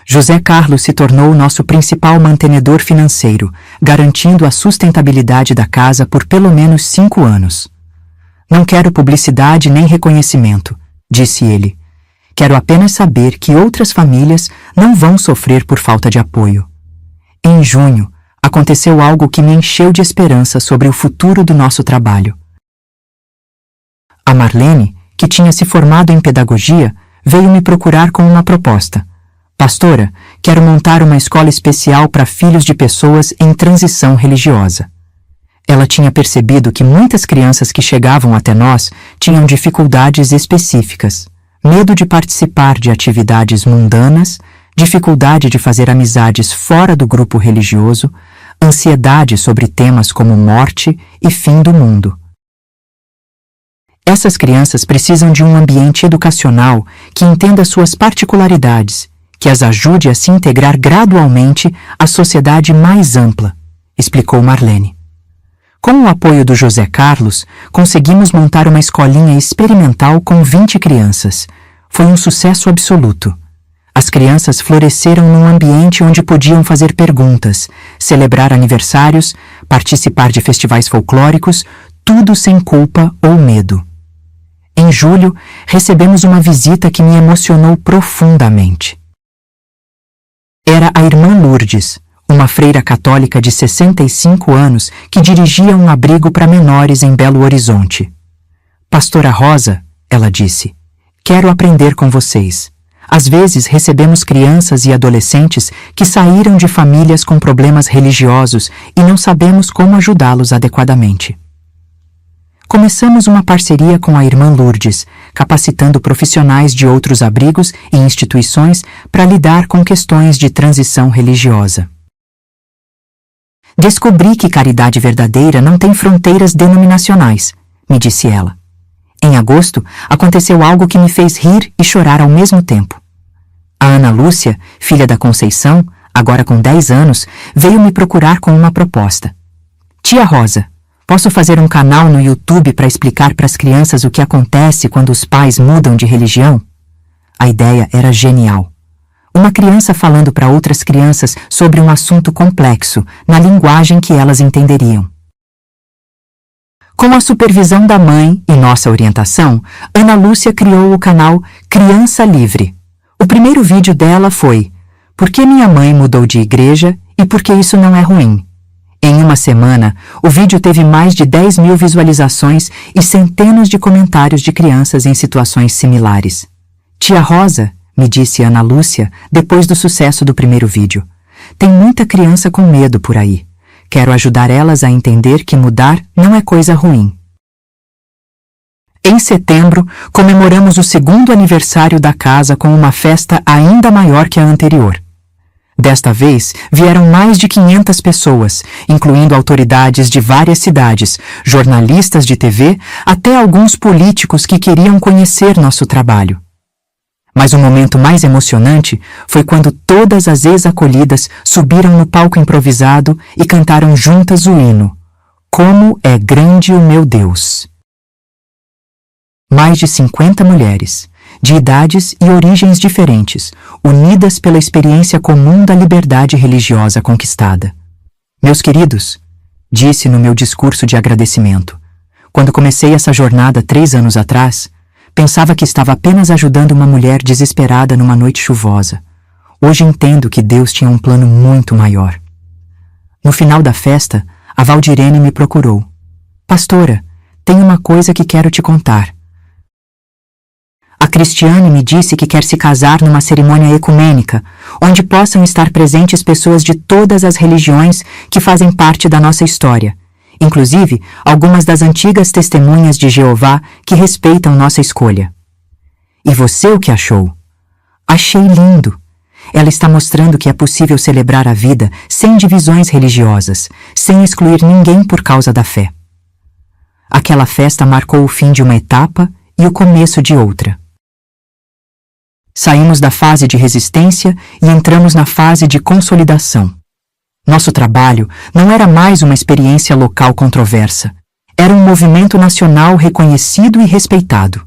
José Carlos se tornou nosso principal mantenedor financeiro, garantindo a sustentabilidade da casa por pelo menos 5 anos. Não quero publicidade nem reconhecimento, disse ele. Quero apenas saber que outras famílias não vão sofrer por falta de apoio. Em junho, aconteceu algo que me encheu de esperança sobre o futuro do nosso trabalho. A Marlene, que tinha se formado em pedagogia, veio me procurar com uma proposta. Pastora, quero montar uma escola especial para filhos de pessoas em transição religiosa. Ela tinha percebido que muitas crianças que chegavam até nós tinham dificuldades específicas, medo de participar de atividades mundanas, dificuldade de fazer amizades fora do grupo religioso, ansiedade sobre temas como morte e fim do mundo. Essas crianças precisam de um ambiente educacional que entenda suas particularidades, que as ajude a se integrar gradualmente à sociedade mais ampla, explicou Marlene. Com o apoio do José Carlos, conseguimos montar uma escolinha experimental com 20 crianças. Foi um sucesso absoluto. As crianças floresceram num ambiente onde podiam fazer perguntas, celebrar aniversários, participar de festivais folclóricos, tudo sem culpa ou medo. Em julho, recebemos uma visita que me emocionou profundamente. Era a irmã Lourdes, uma freira católica de 65 anos que dirigia um abrigo para menores em Belo Horizonte. Pastora Rosa, ela disse, quero aprender com vocês. Às vezes recebemos crianças e adolescentes que saíram de famílias com problemas religiosos e não sabemos como ajudá-los adequadamente. Começamos uma parceria com a irmã Lourdes, capacitando profissionais de outros abrigos e instituições para lidar com questões de transição religiosa. Descobri que caridade verdadeira não tem fronteiras denominacionais, me disse ela. Em agosto, aconteceu algo que me fez rir e chorar ao mesmo tempo. A Ana Lúcia, filha da Conceição, agora com 10 anos, veio me procurar com uma proposta. Tia Rosa, posso fazer um canal no YouTube para explicar para as crianças o que acontece quando os pais mudam de religião? A ideia era genial. Uma criança falando para outras crianças sobre um assunto complexo, na linguagem que elas entenderiam. Com a supervisão da mãe e nossa orientação, Ana Lúcia criou o canal Criança Livre. O primeiro vídeo dela foi Por que minha mãe mudou de igreja e por que isso não é ruim? Em uma semana, o vídeo teve mais de 10 mil visualizações e centenas de comentários de crianças em situações similares. Tia Rosa, me disse Ana Lúcia, depois do sucesso do primeiro vídeo, tem muita criança com medo por aí. Quero ajudar elas a entender que mudar não é coisa ruim. Em setembro, comemoramos o 2º aniversário da casa com uma festa ainda maior que a anterior. Desta vez, vieram mais de 500 pessoas, incluindo autoridades de várias cidades, jornalistas de TV, até alguns políticos que queriam conhecer nosso trabalho. Mas o momento mais emocionante foi quando todas as ex-acolhidas subiram no palco improvisado e cantaram juntas o hino Como é grande o meu Deus. Mais de 50 mulheres, de idades e origens diferentes, unidas pela experiência comum da liberdade religiosa conquistada. Meus queridos, disse no meu discurso de agradecimento, quando comecei essa jornada 3 anos atrás, pensava que estava apenas ajudando uma mulher desesperada numa noite chuvosa. Hoje entendo que Deus tinha um plano muito maior. No final da festa, a Valdirene me procurou. Pastora, tem uma coisa que quero te contar. A Cristiane me disse que quer se casar numa cerimônia ecumênica, onde possam estar presentes pessoas de todas as religiões que fazem parte da nossa história, inclusive algumas das antigas testemunhas de Jeová que respeitam nossa escolha. E você o que achou? Achei lindo. Ela está mostrando que é possível celebrar a vida sem divisões religiosas, sem excluir ninguém por causa da fé. Aquela festa marcou o fim de uma etapa e o começo de outra. Saímos da fase de resistência e entramos na fase de consolidação. Nosso trabalho não era mais uma experiência local controversa. Era um movimento nacional reconhecido e respeitado.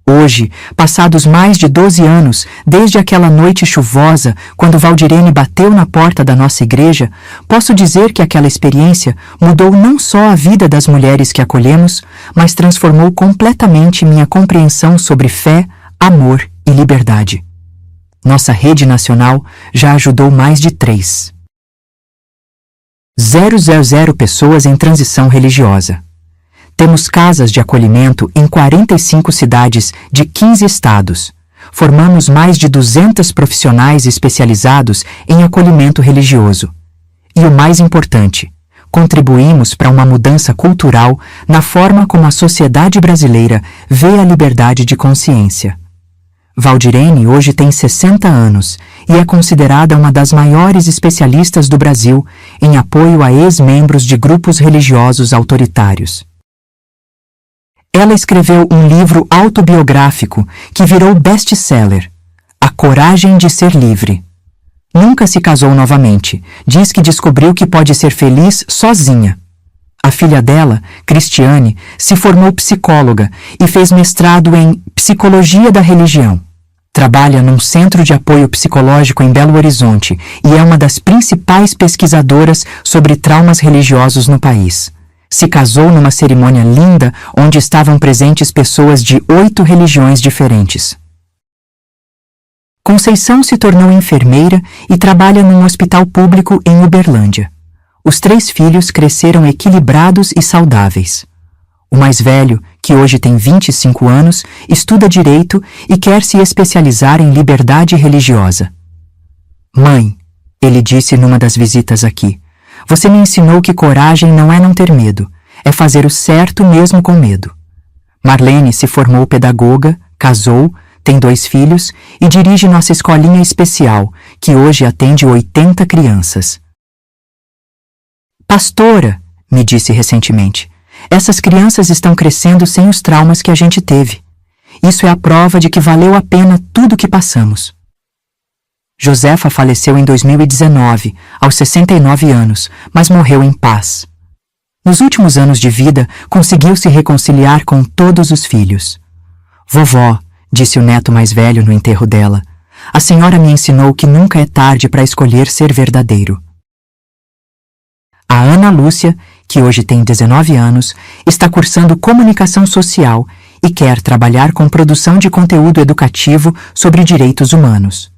Hoje, passados mais de 12 anos, desde aquela noite chuvosa, quando Valdirene bateu na porta da nossa igreja, posso dizer que aquela experiência mudou não só a vida das mulheres que acolhemos, mas transformou completamente minha compreensão sobre fé, amor e liberdade. Nossa rede nacional já ajudou mais de 3.000 pessoas em transição religiosa. Temos casas de acolhimento em 45 cidades de 15 estados. Formamos mais de 200 profissionais especializados em acolhimento religioso. E o mais importante, contribuímos para uma mudança cultural na forma como a sociedade brasileira vê a liberdade de consciência. Valdirene hoje tem 60 anos e é considerada uma das maiores especialistas do Brasil em apoio a ex-membros de grupos religiosos autoritários. Ela escreveu um livro autobiográfico que virou best-seller, A Coragem de Ser Livre. Nunca se casou novamente, diz que descobriu que pode ser feliz sozinha. A filha dela, Cristiane, se formou psicóloga e fez mestrado em Psicologia da Religião. Trabalha num centro de apoio psicológico em Belo Horizonte e é uma das principais pesquisadoras sobre traumas religiosos no país. Se casou numa cerimônia linda onde estavam presentes pessoas de 8 religiões diferentes. Conceição se tornou enfermeira e trabalha num hospital público em Uberlândia. Os 3 filhos cresceram equilibrados e saudáveis. O mais velho, que hoje tem 25 anos, estuda direito e quer se especializar em liberdade religiosa. Mãe, ele disse numa das visitas aqui, você me ensinou que coragem não é não ter medo, é fazer o certo mesmo com medo. Marlene se formou pedagoga, casou, tem 2 filhos e dirige nossa escolinha especial, que hoje atende 80 crianças. Pastora, me disse recentemente, essas crianças estão crescendo sem os traumas que a gente teve. Isso é a prova de que valeu a pena tudo o que passamos. Josefa faleceu em 2019, aos 69 anos, mas morreu em paz. Nos últimos anos de vida, conseguiu se reconciliar com todos os filhos. Vovó, disse o neto mais velho no enterro dela, a senhora me ensinou que nunca é tarde para escolher ser verdadeiro. A Ana Lúcia, que hoje tem 19 anos, está cursando comunicação social e quer trabalhar com produção de conteúdo educativo sobre direitos humanos.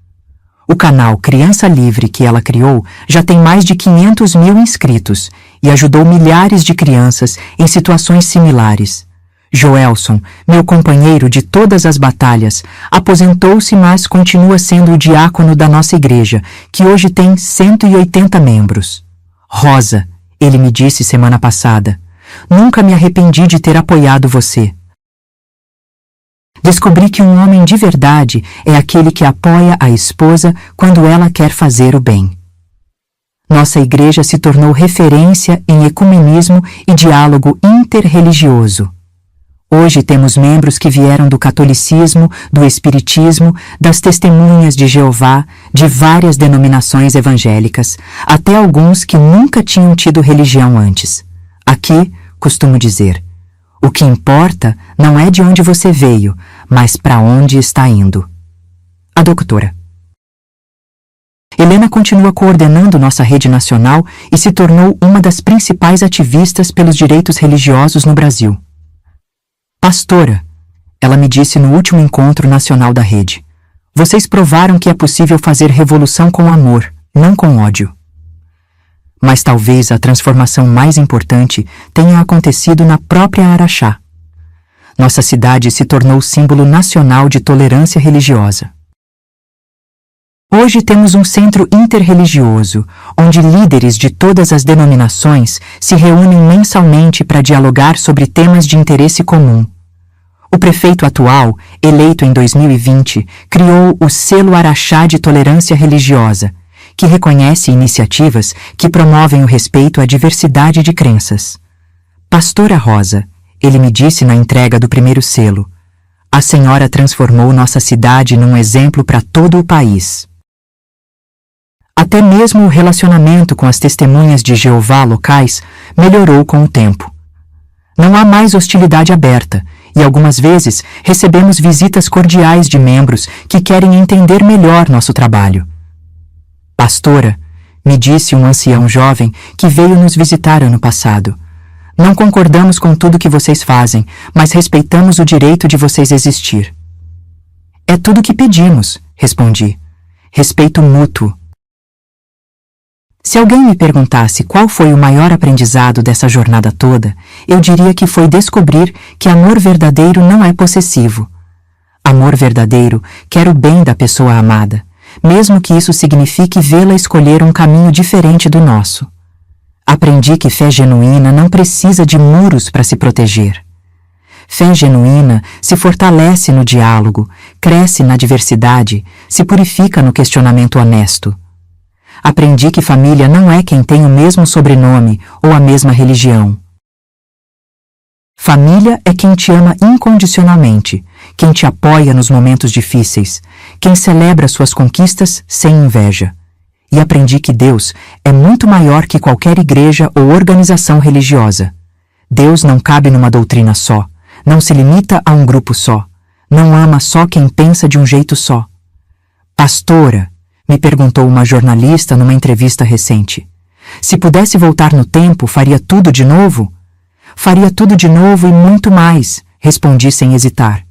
O canal Criança Livre que ela criou já tem mais de 500.000 inscritos e ajudou milhares de crianças em situações similares. Joelson, meu companheiro de todas as batalhas, aposentou-se, mas continua sendo o diácono da nossa igreja, que hoje tem 180 membros. Rosa, ele me disse semana passada, nunca me arrependi de ter apoiado você. Descobri que um homem de verdade é aquele que apoia a esposa quando ela quer fazer o bem. Nossa igreja se tornou referência em ecumenismo e diálogo interreligioso. Hoje temos membros que vieram do catolicismo, do espiritismo, das testemunhas de Jeová, de várias denominações evangélicas, até alguns que nunca tinham tido religião antes. Aqui, costumo dizer, o que importa não é de onde você veio, mas para onde está indo. A doutora Helena continua coordenando nossa rede nacional e se tornou uma das principais ativistas pelos direitos religiosos no Brasil. Pastora, ela me disse no último encontro nacional da rede, vocês provaram que é possível fazer revolução com amor, não com ódio. Mas talvez a transformação mais importante tenha acontecido na própria Araxá. Nossa cidade se tornou símbolo nacional de tolerância religiosa. Hoje temos um centro interreligioso, onde líderes de todas as denominações se reúnem mensalmente para dialogar sobre temas de interesse comum. O prefeito atual, eleito em 2020, criou o Selo Araxá de Tolerância Religiosa, que reconhece iniciativas que promovem o respeito à diversidade de crenças. Pastora Rosa, ele me disse na entrega do primeiro selo, a senhora transformou nossa cidade num exemplo para todo o país. Até mesmo o relacionamento com as testemunhas de Jeová locais melhorou com o tempo. Não há mais hostilidade aberta e algumas vezes recebemos visitas cordiais de membros que querem entender melhor nosso trabalho. Pastora, me disse um ancião jovem que veio nos visitar ano passado, não concordamos com tudo que vocês fazem, mas respeitamos o direito de vocês existir. É tudo que pedimos, respondi. Respeito mútuo. Se alguém me perguntasse qual foi o maior aprendizado dessa jornada toda, eu diria que foi descobrir que amor verdadeiro não é possessivo. Amor verdadeiro quer o bem da pessoa amada, mesmo que isso signifique vê-la escolher um caminho diferente do nosso. Aprendi que fé genuína não precisa de muros para se proteger. Fé genuína se fortalece no diálogo, cresce na diversidade, se purifica no questionamento honesto. Aprendi que família não é quem tem o mesmo sobrenome ou a mesma religião. Família é quem te ama incondicionalmente, quem te apoia nos momentos difíceis, quem celebra suas conquistas sem inveja. E aprendi que Deus é muito maior que qualquer igreja ou organização religiosa. Deus não cabe numa doutrina só, não se limita a um grupo só, não ama só quem pensa de um jeito só. Pastora, me perguntou uma jornalista numa entrevista recente. Se pudesse voltar no tempo, faria tudo de novo? Faria tudo de novo e muito mais, respondi sem hesitar.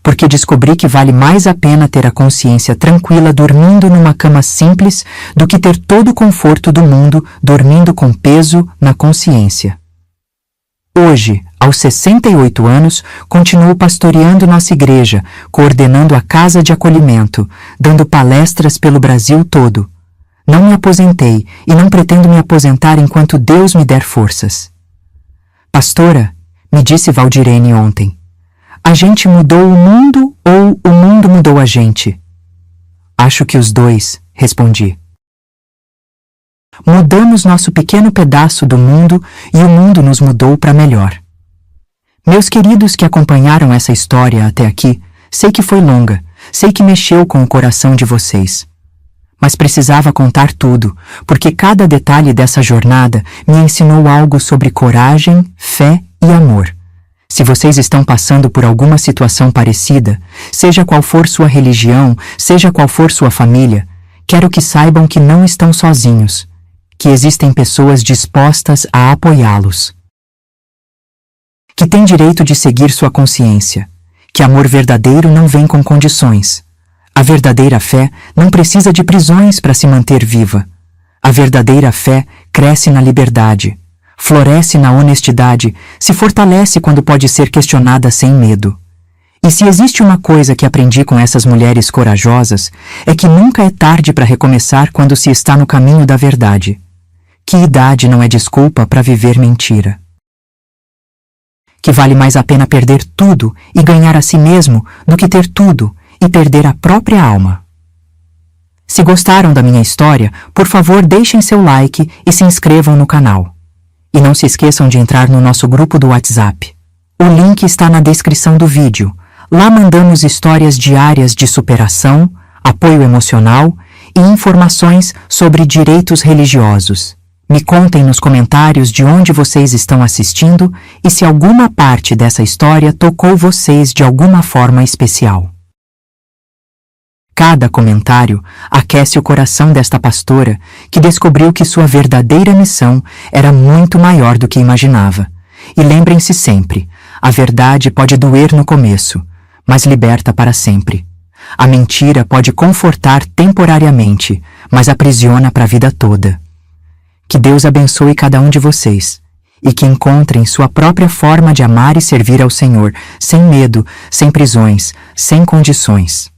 Porque descobri que vale mais a pena ter a consciência tranquila dormindo numa cama simples do que ter todo o conforto do mundo dormindo com peso na consciência. Hoje, aos 68 anos, continuo pastoreando nossa igreja, coordenando a casa de acolhimento, dando palestras pelo Brasil todo. Não me aposentei e não pretendo me aposentar enquanto Deus me der forças. Pastora, me disse Valdirene ontem, a gente mudou o mundo ou o mundo mudou a gente? Acho que os dois, respondi. Mudamos nosso pequeno pedaço do mundo e o mundo nos mudou para melhor. Meus queridos que acompanharam essa história até aqui, sei que foi longa, sei que mexeu com o coração de vocês. Mas precisava contar tudo, porque cada detalhe dessa jornada me ensinou algo sobre coragem, fé e amor. Se vocês estão passando por alguma situação parecida, seja qual for sua religião, seja qual for sua família, quero que saibam que não estão sozinhos, que existem pessoas dispostas a apoiá-los. Que têm direito de seguir sua consciência, que amor verdadeiro não vem com condições. A verdadeira fé não precisa de prisões para se manter viva. A verdadeira fé cresce na liberdade, floresce na honestidade, se fortalece quando pode ser questionada sem medo. E se existe uma coisa que aprendi com essas mulheres corajosas, é que nunca é tarde para recomeçar quando se está no caminho da verdade. Que idade não é desculpa para viver mentira? Que vale mais a pena perder tudo e ganhar a si mesmo do que ter tudo e perder a própria alma. Se gostaram da minha história, por favor deixem seu like e se inscrevam no canal. E não se esqueçam de entrar no nosso grupo do WhatsApp. O link está na descrição do vídeo. Lá mandamos histórias diárias de superação, apoio emocional e informações sobre direitos religiosos. Me contem nos comentários de onde vocês estão assistindo e se alguma parte dessa história tocou vocês de alguma forma especial. Cada comentário aquece o coração desta pastora que descobriu que sua verdadeira missão era muito maior do que imaginava. E lembrem-se sempre, a verdade pode doer no começo, mas liberta para sempre. A mentira pode confortar temporariamente, mas aprisiona para a vida toda. Que Deus abençoe cada um de vocês e que encontrem sua própria forma de amar e servir ao Senhor, sem medo, sem prisões, sem condições.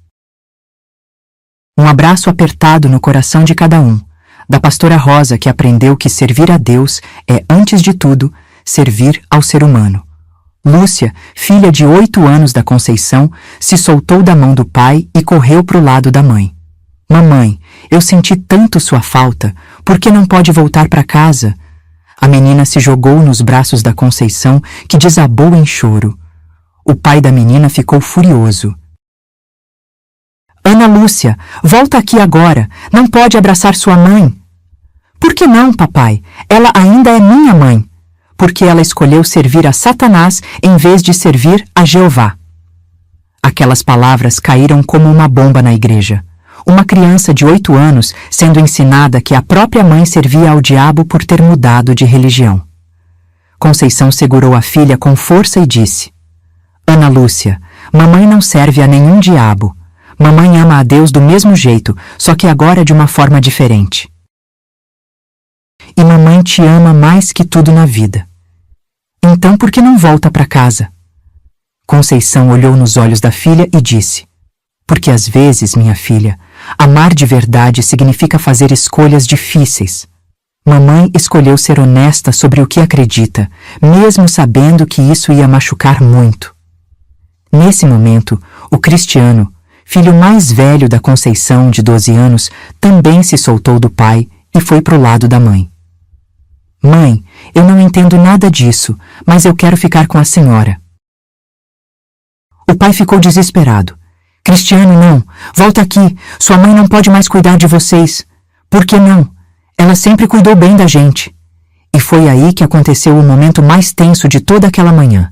Um abraço apertado no coração de cada um, da pastora Rosa que aprendeu que servir a Deus é, antes de tudo, servir ao ser humano. Lúcia, filha de 8 anos da Conceição, se soltou da mão do pai e correu para o lado da mãe. Mamãe, eu senti tanto sua falta, por que não pode voltar para casa? A menina se jogou nos braços da Conceição, que desabou em choro. O pai da menina ficou furioso. Ana Lúcia, volta aqui agora, não pode abraçar sua mãe. Por que não, papai? Ela ainda é minha mãe. Porque ela escolheu servir a Satanás em vez de servir a Jeová. Aquelas palavras caíram como uma bomba na igreja. Uma criança de 8 anos sendo ensinada que a própria mãe servia ao diabo por ter mudado de religião. Conceição segurou a filha com força e disse: Ana Lúcia, mamãe não serve a nenhum diabo. Mamãe ama a Deus do mesmo jeito, só que agora de uma forma diferente. E mamãe te ama mais que tudo na vida. Então por que não volta para casa? Conceição olhou nos olhos da filha e disse: Porque às vezes, minha filha, amar de verdade significa fazer escolhas difíceis. Mamãe escolheu ser honesta sobre o que acredita, mesmo sabendo que isso ia machucar muito. Nesse momento, o Cristiano, filho mais velho da Conceição, de 12 anos, também se soltou do pai e foi pro lado da mãe. Mãe, eu não entendo nada disso, mas eu quero ficar com a senhora. O pai ficou desesperado. Cristiano, não. Volta aqui. Sua mãe não pode mais cuidar de vocês. Por que não? Ela sempre cuidou bem da gente. E foi aí que aconteceu o momento mais tenso de toda aquela manhã.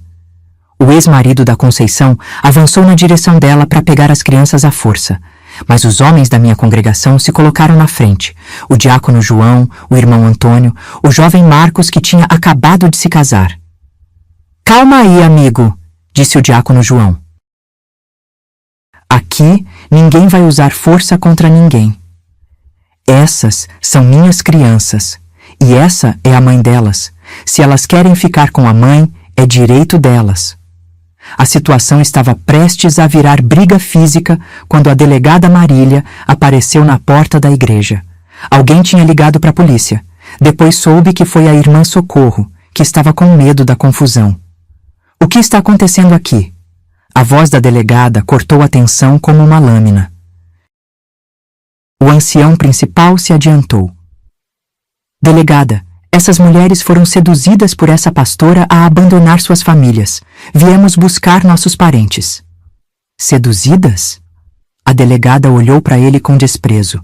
O ex-marido da Conceição avançou na direção dela para pegar as crianças à força. Mas os homens da minha congregação se colocaram na frente. O diácono João, o irmão Antônio, o jovem Marcos que tinha acabado de se casar. Calma aí, amigo, disse o diácono João. Aqui, ninguém vai usar força contra ninguém. Essas são minhas crianças, e essa é a mãe delas. Se elas querem ficar com a mãe, é direito delas. A situação estava prestes a virar briga física quando a delegada Marília apareceu na porta da igreja. Alguém tinha ligado para a polícia. Depois soube que foi a irmã Socorro, que estava com medo da confusão. O que está acontecendo aqui? A voz da delegada cortou a tensão como uma lâmina. O ancião principal se adiantou. Delegada, essas mulheres foram seduzidas por essa pastora a abandonar suas famílias. Viemos buscar nossos parentes. Seduzidas? A delegada olhou para ele com desprezo.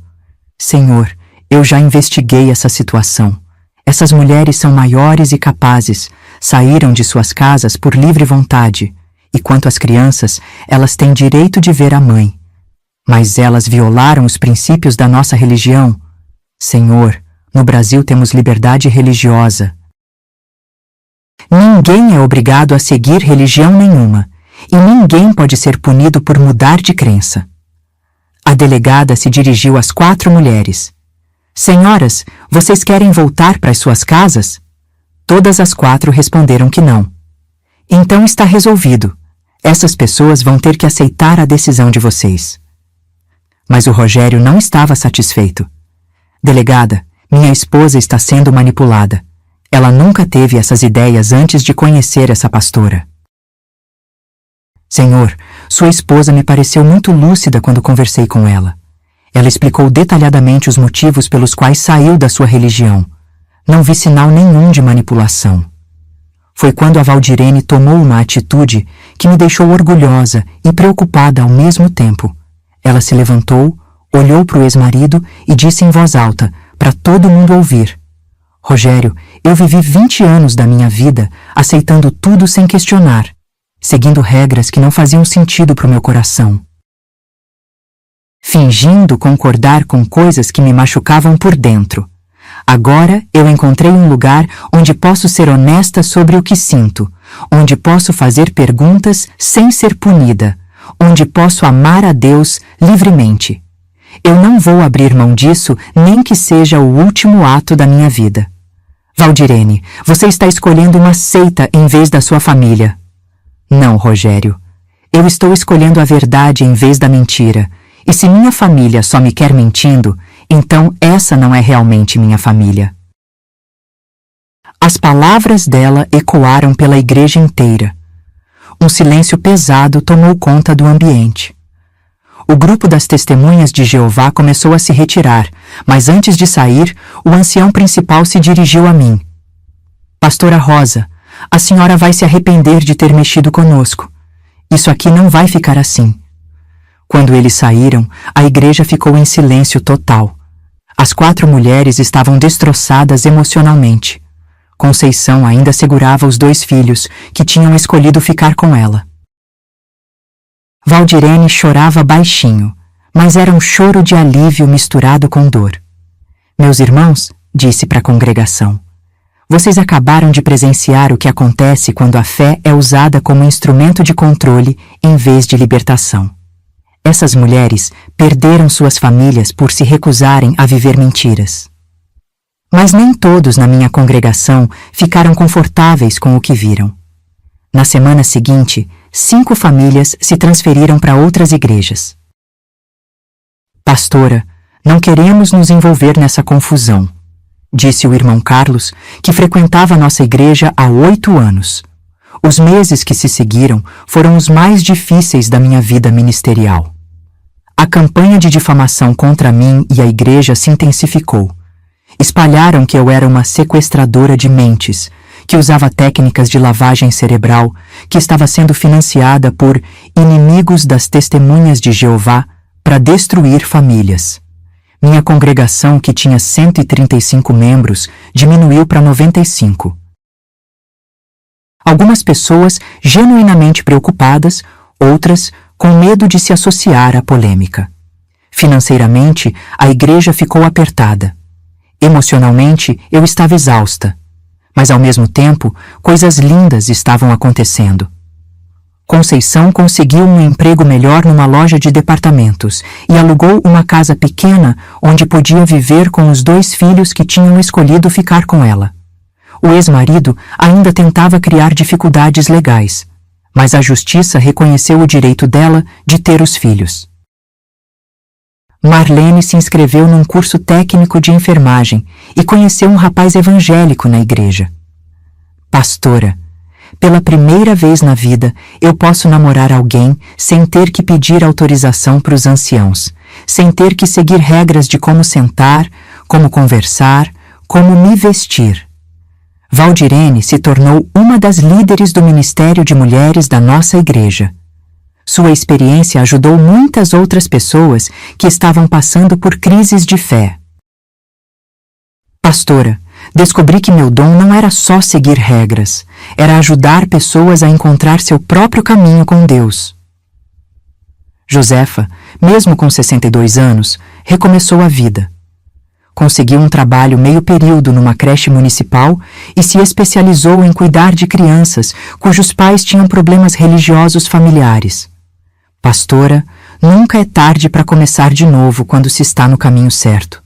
Senhor, eu já investiguei essa situação. Essas mulheres são maiores e capazes, saíram de suas casas por livre vontade. E quanto às crianças, elas têm direito de ver a mãe. Mas elas violaram os princípios da nossa religião. Senhor, no Brasil temos liberdade religiosa. Ninguém é obrigado a seguir religião nenhuma, e ninguém pode ser punido por mudar de crença. A delegada se dirigiu às 4 mulheres. Senhoras, vocês querem voltar para as suas casas? Todas as 4 responderam que não. Então está resolvido. Essas pessoas vão ter que aceitar a decisão de vocês. Mas o Rogério não estava satisfeito. Delegada, minha esposa está sendo manipulada. Ela nunca teve essas ideias antes de conhecer essa pastora. Senhor, sua esposa me pareceu muito lúcida quando conversei com ela. Ela explicou detalhadamente os motivos pelos quais saiu da sua religião. Não vi sinal nenhum de manipulação. Foi quando a Valdirene tomou uma atitude que me deixou orgulhosa e preocupada ao mesmo tempo. Ela se levantou, olhou para o ex-marido e disse em voz alta, para todo mundo ouvir: Rogério, eu vivi 20 anos da minha vida aceitando tudo sem questionar, seguindo regras que não faziam sentido para o meu coração, fingindo concordar com coisas que me machucavam por dentro. Agora eu encontrei um lugar onde posso ser honesta sobre o que sinto, onde posso fazer perguntas sem ser punida, onde posso amar a Deus livremente. Eu não vou abrir mão disso, nem que seja o último ato da minha vida. Valdirene, você está escolhendo uma seita em vez da sua família. Não, Rogério. Eu estou escolhendo a verdade em vez da mentira. E se minha família só me quer mentindo, então essa não é realmente minha família. As palavras dela ecoaram pela igreja inteira. Um silêncio pesado tomou conta do ambiente. O grupo das testemunhas de Jeová começou a se retirar, mas antes de sair, o ancião principal se dirigiu a mim. Pastora Rosa, a senhora vai se arrepender de ter mexido conosco. Isso aqui não vai ficar assim. Quando eles saíram, a igreja ficou em silêncio total. As 4 mulheres estavam destroçadas emocionalmente. Conceição ainda segurava os 2 filhos, que tinham escolhido ficar com ela. Valdirene chorava baixinho, mas era um choro de alívio misturado com dor. Meus irmãos, disse para a congregação, vocês acabaram de presenciar o que acontece quando a fé é usada como instrumento de controle em vez de libertação. Essas mulheres perderam suas famílias por se recusarem a viver mentiras. Mas nem todos na minha congregação ficaram confortáveis com o que viram. Na semana seguinte, 5 famílias se transferiram para outras igrejas. Pastora, não queremos nos envolver nessa confusão, disse o irmão Carlos, que frequentava nossa igreja há 8 anos. Os meses que se seguiram foram os mais difíceis da minha vida ministerial. A campanha de difamação contra mim e a igreja se intensificou. Espalharam que eu era uma sequestradora de mentes, que usava técnicas de lavagem cerebral, que estava sendo financiada por inimigos das testemunhas de Jeová para destruir famílias. Minha congregação, que tinha 135 membros, diminuiu para 95. Algumas pessoas genuinamente preocupadas, outras com medo de se associar à polêmica. Financeiramente, a igreja ficou apertada. Emocionalmente, eu estava exausta. Mas, ao mesmo tempo, coisas lindas estavam acontecendo. Conceição conseguiu um emprego melhor numa loja de departamentos e alugou uma casa pequena onde podia viver com os 2 filhos que tinham escolhido ficar com ela. O ex-marido ainda tentava criar dificuldades legais, mas a justiça reconheceu o direito dela de ter os filhos. Marlene se inscreveu num curso técnico de enfermagem e conheceu um rapaz evangélico na igreja. Pastora, pela primeira vez na vida, eu posso namorar alguém sem ter que pedir autorização para os anciãos, sem ter que seguir regras de como sentar, como conversar, como me vestir. Valdirene se tornou uma das líderes do Ministério de Mulheres da nossa igreja. Sua experiência ajudou muitas outras pessoas que estavam passando por crises de fé. Pastora, descobri que meu dom não era só seguir regras, era ajudar pessoas a encontrar seu próprio caminho com Deus. Josefa, mesmo com 62 anos, recomeçou a vida. Conseguiu um trabalho meio período numa creche municipal e se especializou em cuidar de crianças cujos pais tinham problemas religiosos familiares. Pastora, nunca é tarde para começar de novo quando se está no caminho certo.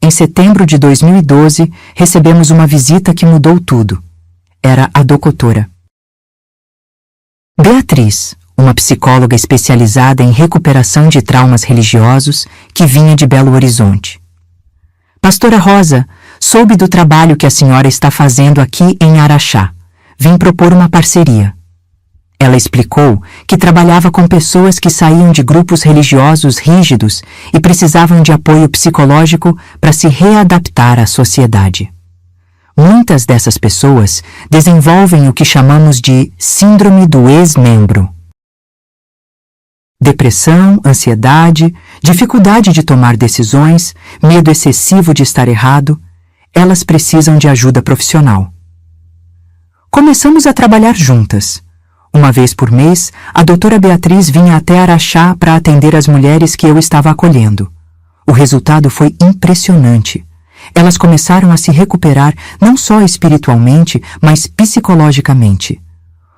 Em setembro de 2012, recebemos uma visita que mudou tudo. Era a doutora Beatriz, uma psicóloga especializada em recuperação de traumas religiosos que vinha de Belo Horizonte. Pastora Rosa, soube do trabalho que a senhora está fazendo aqui em Araxá. Vim propor uma parceria. Ela explicou que trabalhava com pessoas que saíam de grupos religiosos rígidos e precisavam de apoio psicológico para se readaptar à sociedade. Muitas dessas pessoas desenvolvem o que chamamos de síndrome do ex-membro. Depressão, ansiedade, dificuldade de tomar decisões, medo excessivo de estar errado, elas precisam de ajuda profissional. Começamos a trabalhar juntas. Uma vez por mês, a doutora Beatriz vinha até Araxá para atender as mulheres que eu estava acolhendo. O resultado foi impressionante. Elas começaram a se recuperar não só espiritualmente, mas psicologicamente.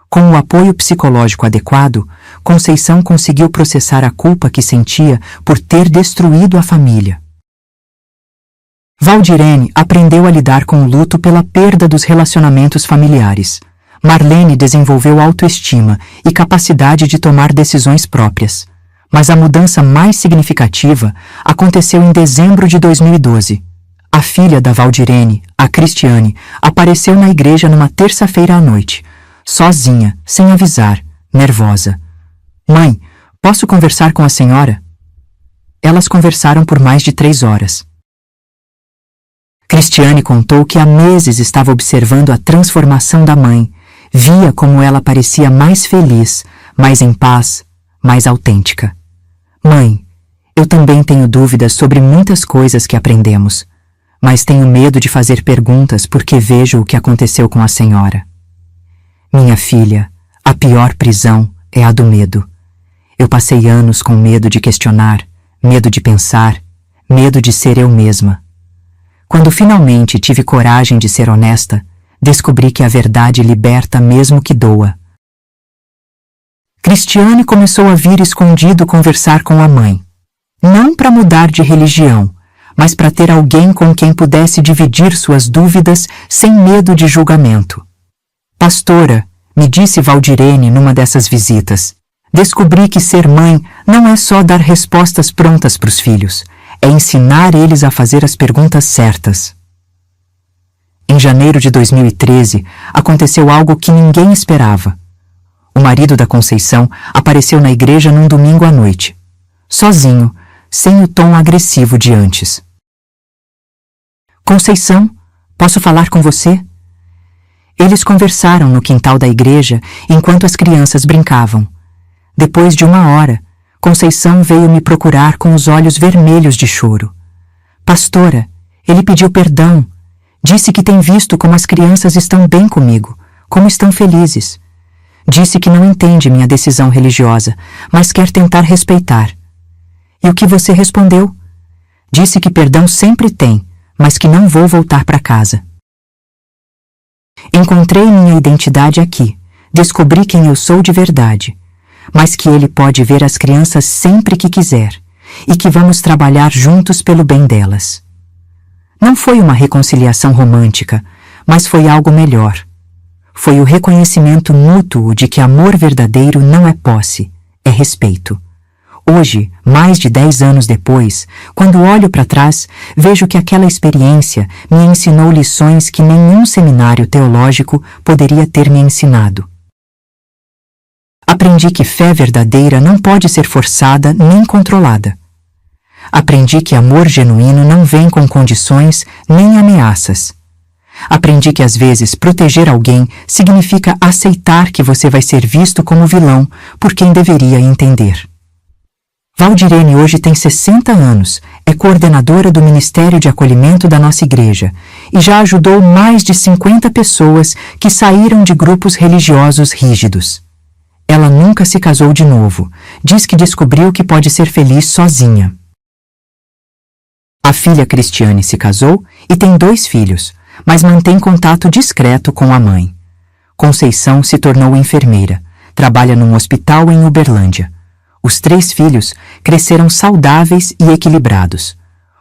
Com o apoio psicológico adequado, Conceição conseguiu processar a culpa que sentia por ter destruído a família. Valdirene aprendeu a lidar com o luto pela perda dos relacionamentos familiares. Marlene desenvolveu autoestima e capacidade de tomar decisões próprias. Mas a mudança mais significativa aconteceu em dezembro de 2012. A filha da Valdirene, a Cristiane, apareceu na igreja numa terça-feira à noite, sozinha, sem avisar, nervosa. Mãe, posso conversar com a senhora? Elas conversaram por mais de 3 horas. Cristiane contou que há meses estava observando a transformação da mãe, via como ela parecia mais feliz, mais em paz, mais autêntica. Mãe, eu também tenho dúvidas sobre muitas coisas que aprendemos, mas tenho medo de fazer perguntas porque vejo o que aconteceu com a senhora. Minha filha, a pior prisão é a do medo. Eu passei anos com medo de questionar, medo de pensar, medo de ser eu mesma. Quando finalmente tive coragem de ser honesta, descobri que a verdade liberta mesmo que doa. Cristiane começou a vir escondido conversar com a mãe. Não para mudar de religião, mas para ter alguém com quem pudesse dividir suas dúvidas sem medo de julgamento. Pastora, me disse Valdirene numa dessas visitas, descobri que ser mãe não é só dar respostas prontas para os filhos, é ensinar eles a fazer as perguntas certas. Em janeiro de 2013, aconteceu algo que ninguém esperava. O marido da Conceição apareceu na igreja num domingo à noite, sozinho, sem o tom agressivo de antes. Conceição, posso falar com você? Eles conversaram no quintal da igreja enquanto as crianças brincavam. Depois de 1 hora, Conceição veio me procurar com os olhos vermelhos de choro. Pastora, ele pediu perdão. Disse que tem visto como as crianças estão bem comigo, como estão felizes. Disse que não entende minha decisão religiosa, mas quer tentar respeitar. E o que você respondeu? Disse que perdão sempre tem, mas que não vou voltar para casa. Encontrei minha identidade aqui, descobri quem eu sou de verdade, mas que ele pode ver as crianças sempre que quiser e que vamos trabalhar juntos pelo bem delas. Não foi uma reconciliação romântica, mas foi algo melhor. Foi o reconhecimento mútuo de que amor verdadeiro não é posse, é respeito. Hoje, mais de 10 anos depois, quando olho para trás, vejo que aquela experiência me ensinou lições que nenhum seminário teológico poderia ter me ensinado. Aprendi que fé verdadeira não pode ser forçada nem controlada. Aprendi que amor genuíno não vem com condições nem ameaças. Aprendi que às vezes proteger alguém significa aceitar que você vai ser visto como vilão por quem deveria entender. Valdirene hoje tem 60 anos, é coordenadora do Ministério de Acolhimento da nossa igreja e já ajudou mais de 50 pessoas que saíram de grupos religiosos rígidos. Ela nunca se casou de novo, diz que descobriu que pode ser feliz sozinha. A filha Cristiane se casou e tem 2 filhos, mas mantém contato discreto com a mãe. Conceição se tornou enfermeira, trabalha num hospital em Uberlândia. Os 3 filhos cresceram saudáveis e equilibrados.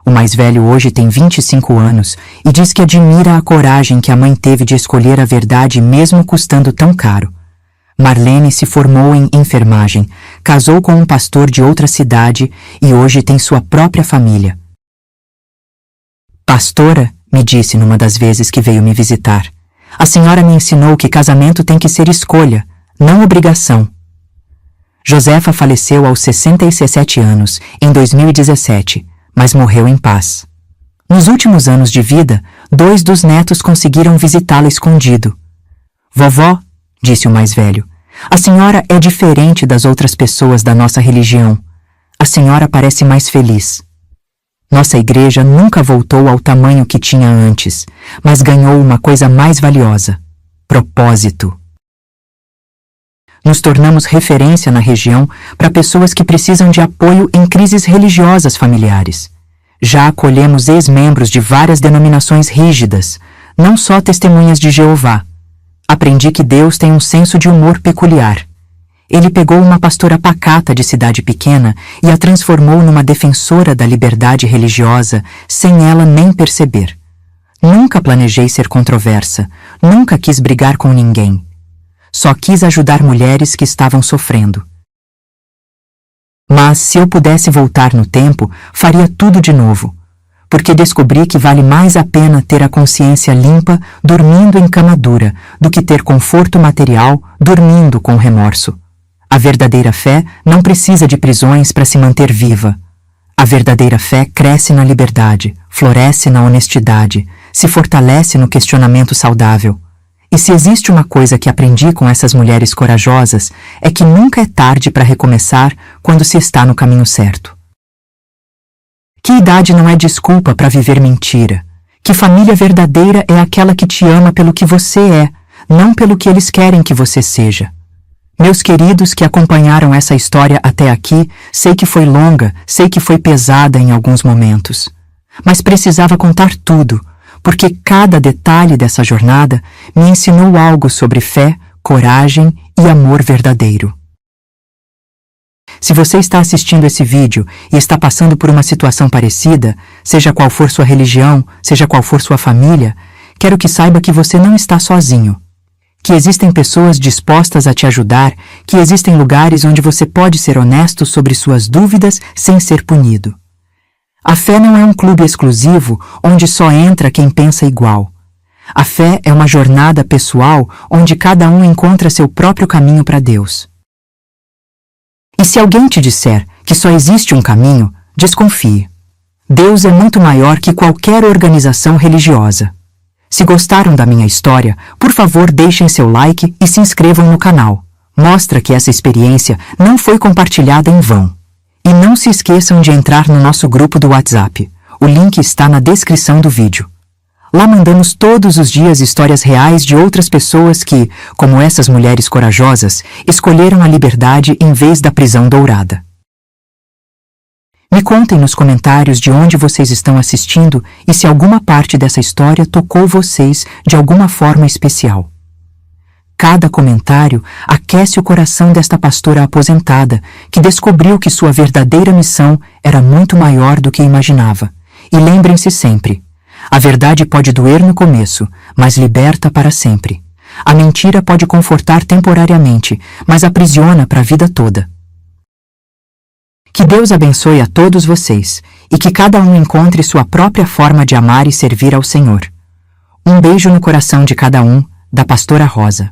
O mais velho hoje tem 25 anos e diz que admira a coragem que a mãe teve de escolher a verdade mesmo custando tão caro. Marlene se formou em enfermagem, casou com um pastor de outra cidade e hoje tem sua própria família. Pastora, me disse numa das vezes que veio me visitar, a senhora me ensinou que casamento tem que ser escolha, não obrigação. Josefa faleceu aos 67 anos, em 2017, mas morreu em paz. Nos últimos anos de vida, 2 dos netos conseguiram visitá-la escondido. Vovó, disse o mais velho, a senhora é diferente das outras pessoas da nossa religião. A senhora parece mais feliz. Nossa igreja nunca voltou ao tamanho que tinha antes, mas ganhou uma coisa mais valiosa: propósito. Nos tornamos referência na região para pessoas que precisam de apoio em crises religiosas familiares. Já acolhemos ex-membros de várias denominações rígidas, não só testemunhas de Jeová. Aprendi que Deus tem um senso de humor peculiar. Ele pegou uma pastora pacata de cidade pequena e a transformou numa defensora da liberdade religiosa, sem ela nem perceber. Nunca planejei ser controversa, nunca quis brigar com ninguém. Só quis ajudar mulheres que estavam sofrendo. Mas, se eu pudesse voltar no tempo, faria tudo de novo, porque descobri que vale mais a pena ter a consciência limpa dormindo em cama dura do que ter conforto material dormindo com remorso. A verdadeira fé não precisa de prisões para se manter viva. A verdadeira fé cresce na liberdade, floresce na honestidade, se fortalece no questionamento saudável. E se existe uma coisa que aprendi com essas mulheres corajosas, é que nunca é tarde para recomeçar quando se está no caminho certo. Que idade não é desculpa para viver mentira? Que família verdadeira é aquela que te ama pelo que você é, não pelo que eles querem que você seja? Meus queridos que acompanharam essa história até aqui, sei que foi longa, sei que foi pesada em alguns momentos. Mas precisava contar tudo, porque cada detalhe dessa jornada me ensinou algo sobre fé, coragem e amor verdadeiro. Se você está assistindo esse vídeo e está passando por uma situação parecida, seja qual for sua religião, seja qual for sua família, quero que saiba que você não está sozinho. Que existem pessoas dispostas a te ajudar, que existem lugares onde você pode ser honesto sobre suas dúvidas sem ser punido. A fé não é um clube exclusivo onde só entra quem pensa igual. A fé é uma jornada pessoal onde cada um encontra seu próprio caminho para Deus. E se alguém te disser que só existe um caminho, desconfie. Deus é muito maior que qualquer organização religiosa. Se gostaram da minha história, por favor deixem seu like e se inscrevam no canal. Mostra que essa experiência não foi compartilhada em vão. E não se esqueçam de entrar no nosso grupo do WhatsApp. O link está na descrição do vídeo. Lá mandamos todos os dias histórias reais de outras pessoas que, como essas mulheres corajosas, escolheram a liberdade em vez da prisão dourada. Me contem nos comentários de onde vocês estão assistindo e se alguma parte dessa história tocou vocês de alguma forma especial. Cada comentário aquece o coração desta pastora aposentada, que descobriu que sua verdadeira missão era muito maior do que imaginava. E lembrem-se sempre, a verdade pode doer no começo, mas liberta para sempre. A mentira pode confortar temporariamente, mas aprisiona para a vida toda. Que Deus abençoe a todos vocês, e que cada um encontre sua própria forma de amar e servir ao Senhor. Um beijo no coração de cada um, da Pastora Rosa.